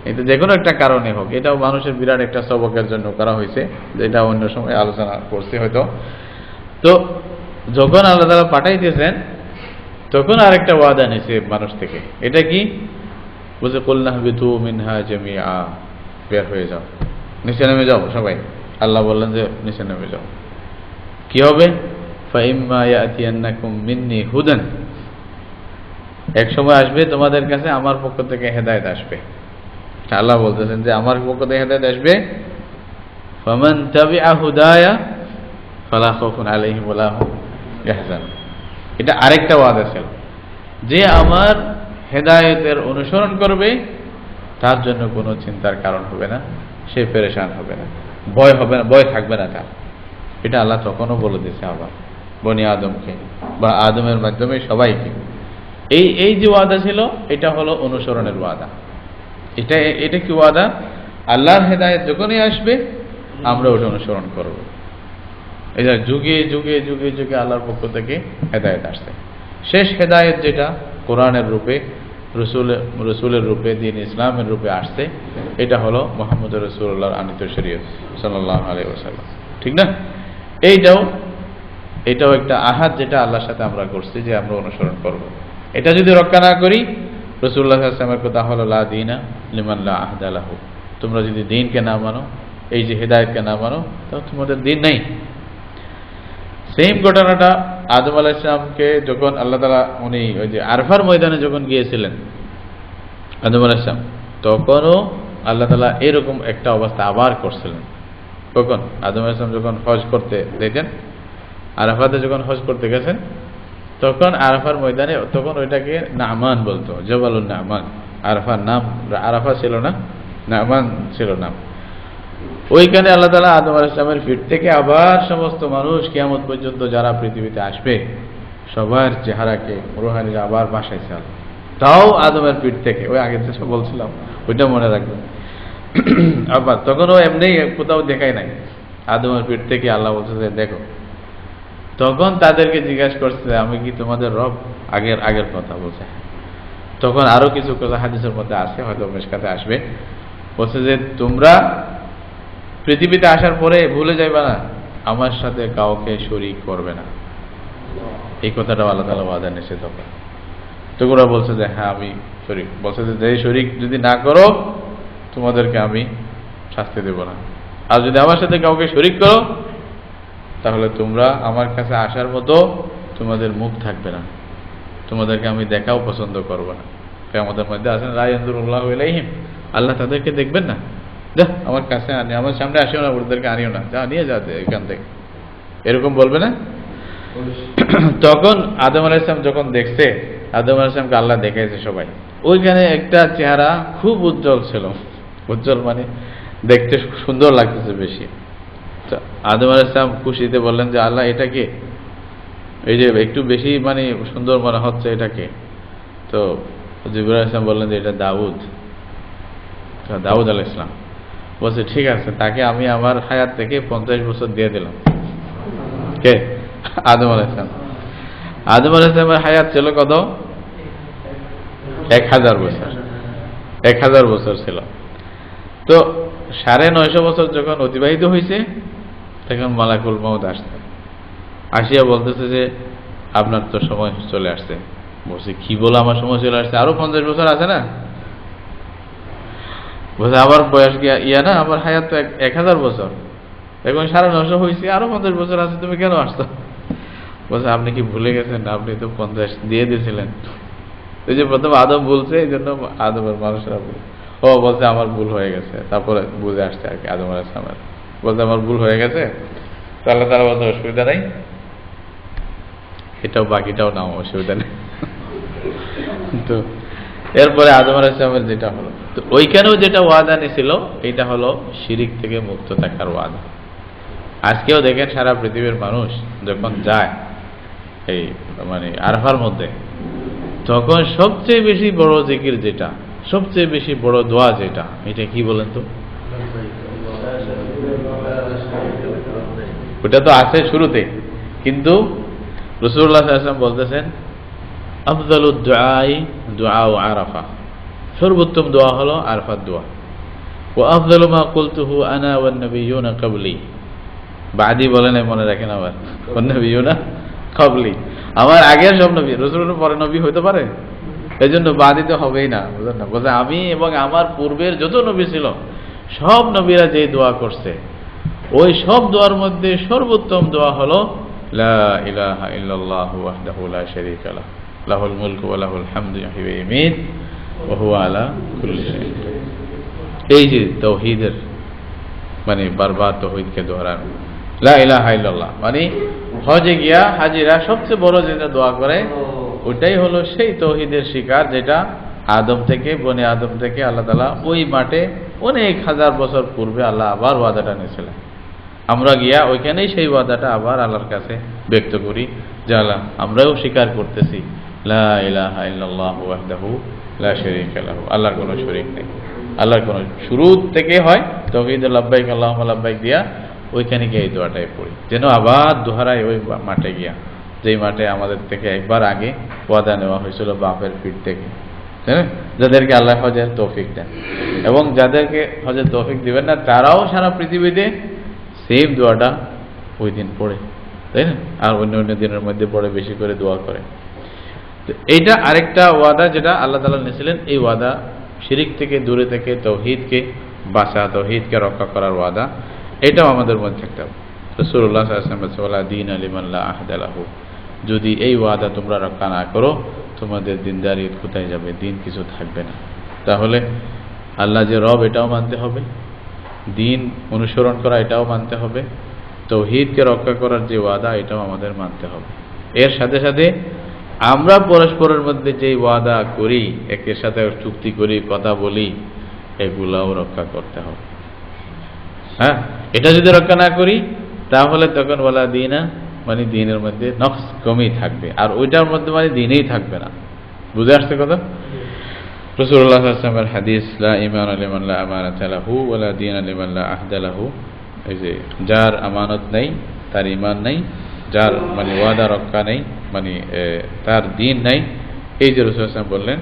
এটা যে কোনো একটা কারণে হোক, এটাও মানুষের বিরাট একটা সবকের জন্য করা হয়েছে, যেটা অন্য সময় আলোচনা করছি হয়তো। তো যখন আল্লাহ তাআলা পাঠাইতেছেন, তখন আরেকটা ওয়াদা নিয়েছে মানুষ থেকে। এটা কি? বলছে কুলনা হাবিতু মিনহা জামিআ, বের হয়ে যাও, নিচে নেমে যাও সবাই। আল্লাহ বললেন যে নিচে নেমে যাও। কি হবে? ফাইম্মা ইয়াতিয়ান্নাকুম মিন্নি হুদান, এক সময় আসবে তোমাদের কাছে আমার পক্ষ থেকে হেদায়েত আসবে। আল্লাহ বলতেছেন যে আমার পক্ষ থেকে হেদায়েত আসবে। ফামান তাবিআ হুদায়া ফালা খাউফুন আলাইহিম ওয়ালা হুম ইয়াহজানুন। এটা আরেকটা ওয়াদা ছিল যে আমার হেদায়েতের অনুসরণ করবে, তার জন্য কোনো চিন্তার কারণ হবে না, সে পেরেশান হবে না, ভয় হবে না, ভয় থাকবে না তার। এটা আল্লাহ তখনও বলে দিয়েছে আবার বনি আদমকে, বা আদমের মাধ্যমে সবাইকে। এই যে ওয়াদা ছিল, এটা হলো অনুসরণের ওয়াদা। এটা কি ওয়াদা? আল্লাহর হেদায়েত যখনই আসবে আমরা ওটা অনুসরণ করব। এটা যুগে যুগে যুগে যুগে আল্লাহর পক্ষ থেকে হেদায়েত আসছে। শেষ হেদায়েত যেটা কোরআনের রূপে, রসুলের রূপে, দ্বীন ইসলামের রূপে আসছে, এটা হলো মুহাম্মদ রাসূলুল্লাহর আনিত শরীয়ত সাল্লাল্লাহু আলাইহি ওয়াসাল্লাম, ঠিক না? এটাও একটা আহাদ, যেটা আল্লাহর সাথে আমরা করছি যে আমরা অনুসরণ করব। এটা যদি রক্ষা না করি, রাসূলুল্লাহ সাল্লাল্লাহু আলাইহি ওয়াসাল্লামের কথা হলো লা দীনা লিমান লা আহদা লাহু, তোমরা যদি দ্বীনকে না মানো, এই যে হেদায়েতকে না মানো, তাহলে তোমাদের দ্বীন নেই। সেম ঘটনাটা আদম আলাইহিস সালামকে যখন আল্লাহ তাআলা উনি ওই যে আরফার ময়দানে যখন গিয়েছিলেন আদম আলাইহিস সালাম, তখনও আল্লাহ তাআলা এরকম একটা অবস্থা আবার করছিলেন। কখন? আদম আলাইহিস সালাম যখন হজ করতে দেখেন, আরাফাতে যখন হজ করতে গেছেন, তখন আরাফার ময়দানে, তখন ওইটাকে নামান বলতো, জবালুন নামান। আরাফার নাম আরাফা ছিল না, নামান ছিল নাম। ওইখানে আল্লাহ তাআলা আদম আলাইহিস সালামের পিঠ থেকে আবার সমস্ত মানুষ কিয়ামত পর্যন্ত যারা পৃথিবীতে আসবে সবার চেহারাকে রূহানীরা আবার বাসাইছে, তাও আদমের পিঠ থেকে। ওই আগে যেসব বলছিলাম ওইটা মনে রাখবেন। আবার তখনও এমনি কোথাও দেখাই নাই, আদমের পিঠ থেকে আল্লাহ বলছে যে দেখো। তখন তাদেরকে জিজ্ঞাসা করছে, আমি কি তোমাদের রব? আগের কথা বলছে। তখন আরো কিছু কথা হাদিসের মধ্যে আছে, হয়তো মিশকাতে আসবে, বলছে যে তোমরা পৃথিবীতে আসার পরে ভুলে যাইবা না আমার সাথে কাউকে শরীক করবে না। এই কথাটা আল্লাহ তাআলা ওয়াদা নিয়েছে তখন। তো ওরা বলছে যে হ্যাঁ আমি শরীক, বলছে যে শরীক যদি না করো তোমাদেরকে আমি শাস্তি দেব না, আর যদি আমার সাথে কাউকে শরীক করো তাহলে তোমরা আমার কাছে আসার মতো তোমাদের মুখ থাকবে না, তোমাদেরকে আমি দেখাও পছন্দ করব না। কিয়ামতের মধ্যে আছেন লা ইয়ানজুরুল্লাহু ইলাইহিম, আল্লাহ তাদেরকে দেখবেন না। যা আমার কাছে আনি, আমার সামনে আসিও না, ওদেরকে আনিও না, যা নিয়ে যাও এখান থেকে, এরকম বলবে না? তখন আদম আলাইহিস সালাম যখন দেখছে, আদম আলাইহিস সালামকে আল্লাহ দেখাইছে সবাই, ওইখানে একটা চেহারা খুব উজ্জ্বল ছিল। উজ্জ্বল মানে দেখতে সুন্দর লাগতেছে বেশি। আদম আলাইহিস সালাম খুশিতে বললেন যে আল্লাহ এটা কে? এই যে একটু বেশি মানে সুন্দর মনে হচ্ছে, এটা কে? তো জিবরাইল আলাইহিস সালাম বললেন যে এটা দাউদ আলাইহিস সালাম। বলছে ঠিক আছে, তাকে আমি আমার হায়াত থেকে 50 বছর দিয়ে দিলাম। কে? আদম আলাইহিস সালাম। আদম আলাইহিস সালামের হায়াত ছিল কত? 1000 বছর। 1000 বছর ছিল। তো 950 বছর যখন অতিবাহিত হয়েছে তখন মালাকুল মউত আসছে, আসিয়া বলতেছে যে আপনার তো সময় চলে আসছে। বলছে কি বলো আমার সময় চলে আসছে? আরো 50 বছর আছে না? বলছে আমার বয়স ইয়া না, আমার হায়াত তো 1000 বছর, এখন 950 হয়েছে, আরো 50 বছর আছে, তুমি কেন আসছো? বলছে আপনি কি ভুলে গেছেন? আপনি তো 50 দিয়ে দিয়েছিলেন। এই যে প্রথম আদম বলছে, এই জন্য আদমের মানুষরা বলছে আমার ভুল হয়ে গেছে, তারপরে বুঝে আসছে আর কি আদম আলাইহিস সালাম বলতে আমার ভুল হয়ে গেছে, তাহলে তারা বলতে অসুবিধা নেই, এটাও বাকিটাও নাও, অসুবিধা নেই। তো এরপরে আদম আলাইহিস সালামের যেটা হলো, তো ওইখানেও যেটা ওয়াদা নিয়েছিল এটা হলো শিরিক থেকে মুক্ত থাকার ওয়াদা। আজকেও দেখেন সারা পৃথিবীর মানুষ যখন যায় এই মানে আরাফার মধ্যে, তখন সবচেয়ে বেশি বড় জিকির যেটা, সবচেয়ে বেশি বড় দোয়া যেটা, এটা কি বলেন তো? ওটা তো আছে শুরুতে, কিন্তু রাসূলুল্লাহ সাল্লাল্লাহু আলাইহি ওয়াসাল্লাম বলতেছেন আফদালুদ দুআই দুআউ আরাফা, সর্বোত্তম দোয়া হলো আরাফাত দোয়া। ওয়া আফদালু মা কুলতুহু আনা ওয়ান নাবিয়্যুনা ক্বাবলি, বাদি বলেন মনে রাখেন আবার, ওয়ান নাবিয়্যুনা ক্বাবলি, আমার আগের সব নবী, রাসূলের পরে নবী হইতে পারে, এই জন্য বাদি তো হবেই না, বুঝলেন না? বলছে আমি এবং আমার পূর্বের যত নবী ছিল সব নবীরা যে দোয়া করছে, ওই সব দোয়ার মধ্যে সর্বোত্তম দোয়া হলো লা ইলাহা ইল্লাল্লাহু ওয়াহদাহু লা শারীকা লাহু লাহুল মুলকু ওয়া লাহুল হামদু ইহয়ি ওয়া ইউমীত ওয়া হুয়া আলা কুল্লি শাইইন কাদির। এই যে তাওহীদের মানে বারবার তাওহীদকে দোহরানো, লা ইলাহা ইল্লাল্লাহ মানে হজে গিয়া হাজিরা সবচেয়ে বড় যেটা দোয়া করে ওইটাই হলো সেই তাওহীদের শিকার, যেটা আদম থেকে বনে আদম থেকে আল্লাহ তাআলা ওই মাঠে অনেক হাজার বছর পূর্বে আল্লাহ আবার ওয়াদাটা নিয়েছিলেন। আমরা গিয়া ওইখানেই সেই ওয়াদাটা আবার আল্লাহর কাছে ব্যক্ত করি যে আল্লাহ আমরাও স্বীকার করতেছি লা ইলাহা ইল্লাল্লাহু ওয়াহদাহু লা শারীকা লাহু, আল্লাহর কোনো শরীক নেই, আল্লাহর কোনো, শুরু থেকে হয় তাওহীদ লাব্বাইক আল্লাহুম্মা লাব্বাইক দিয়া ওইখানে গিয়ে এই দোয়াটাই পড়ি, যেন আবার দোহারায় ওই মাঠে গিয়া, যেই মাঠে আমাদের থেকে একবার আগে ওয়াদা নেওয়া হয়েছিল বাপের পিঠ থেকে, তাই না? যাদেরকে আল্লাহ হজের তৌফিক দেন, এবং যাদেরকে হজের তৌফিক দিবেন না তারাও সারা পৃথিবীতে সেম দোয়াটা ওই দিন পড়ে, তাই না? আর অন্য অন্য দিনের মধ্যে পড়ে বেশি করে দোয়া করে। তো এইটা আরেকটা ওয়াদা যেটা আল্লাহ তাআলা নিয়েছিলেন, এই ওয়াদা শিরিক থেকে দূরে থেকে তাওহীদকে বাঁচা, তাওহীদকে রক্ষা করার ওয়াদা, এটাও আমাদের মধ্যে থাকতে হবে। রাসূলুল্লাহ সাল্লাল্লাহু আলাইহি ওয়াসাল্লাম ওয়ালা দীনা লিমান লা আহদা লাহু, যদি এই ওয়াদা তোমরা রক্ষা না করো তোমাদের দিনদারিয়ত কোথায় যাবে, দিন কিছু থাকবে না। তাহলে আল্লাহ যে রব এটাও মানতে হবে, দিন অনুসরণ করা এটাও মানতে হবে, তাওহীদকে রক্ষা করার যে ওয়াদা এটাও আমাদের মানতে হবে। এর সাথে সাথে আমরা পরস্পরের মধ্যে যে ওয়াদা করি, একের সাথে চুক্তি করি, কথা বলি, এগুলাও রক্ষা করতে হবে। হ্যাঁ, এটা যদি রক্ষা না করি তাহলে তখন ওয়ালা দিনা মানে দিনের মধ্যে নকশ কমই থাকবে, আর ওইটার মধ্যে মানে দিনেই থাকবে না। বুঝে আসছে কথা? রাসূলুল্লাহ সাল্লাল্লাহু আলাইহি ওয়াসাল্লামের হাদিস, লা ঈমানা লিমান লা আমানাতা লাহু ওয়া লা দীনা লিমান লা আহদা লাহু, এই যে যার আমানত নেই তার ঈমান নেই, যার মানে ওয়াদা রক্ষা নেই মানে তার দিন নাই, এই যে রাসূল সাল্লাল্লাহু আলাইহি ওয়াসাল্লাম বললেন,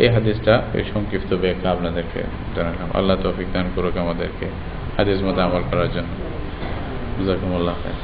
এই হাদিসটা এই সংক্ষিপ্ত ব্যাখ্যা আপনাদেরকে জানালাম। আল্লাহ তৌফিক দান করুক আমাদেরকে হাদিস মতো আমল করার জন্য। জাযাকুমুল্লাহ খাইর।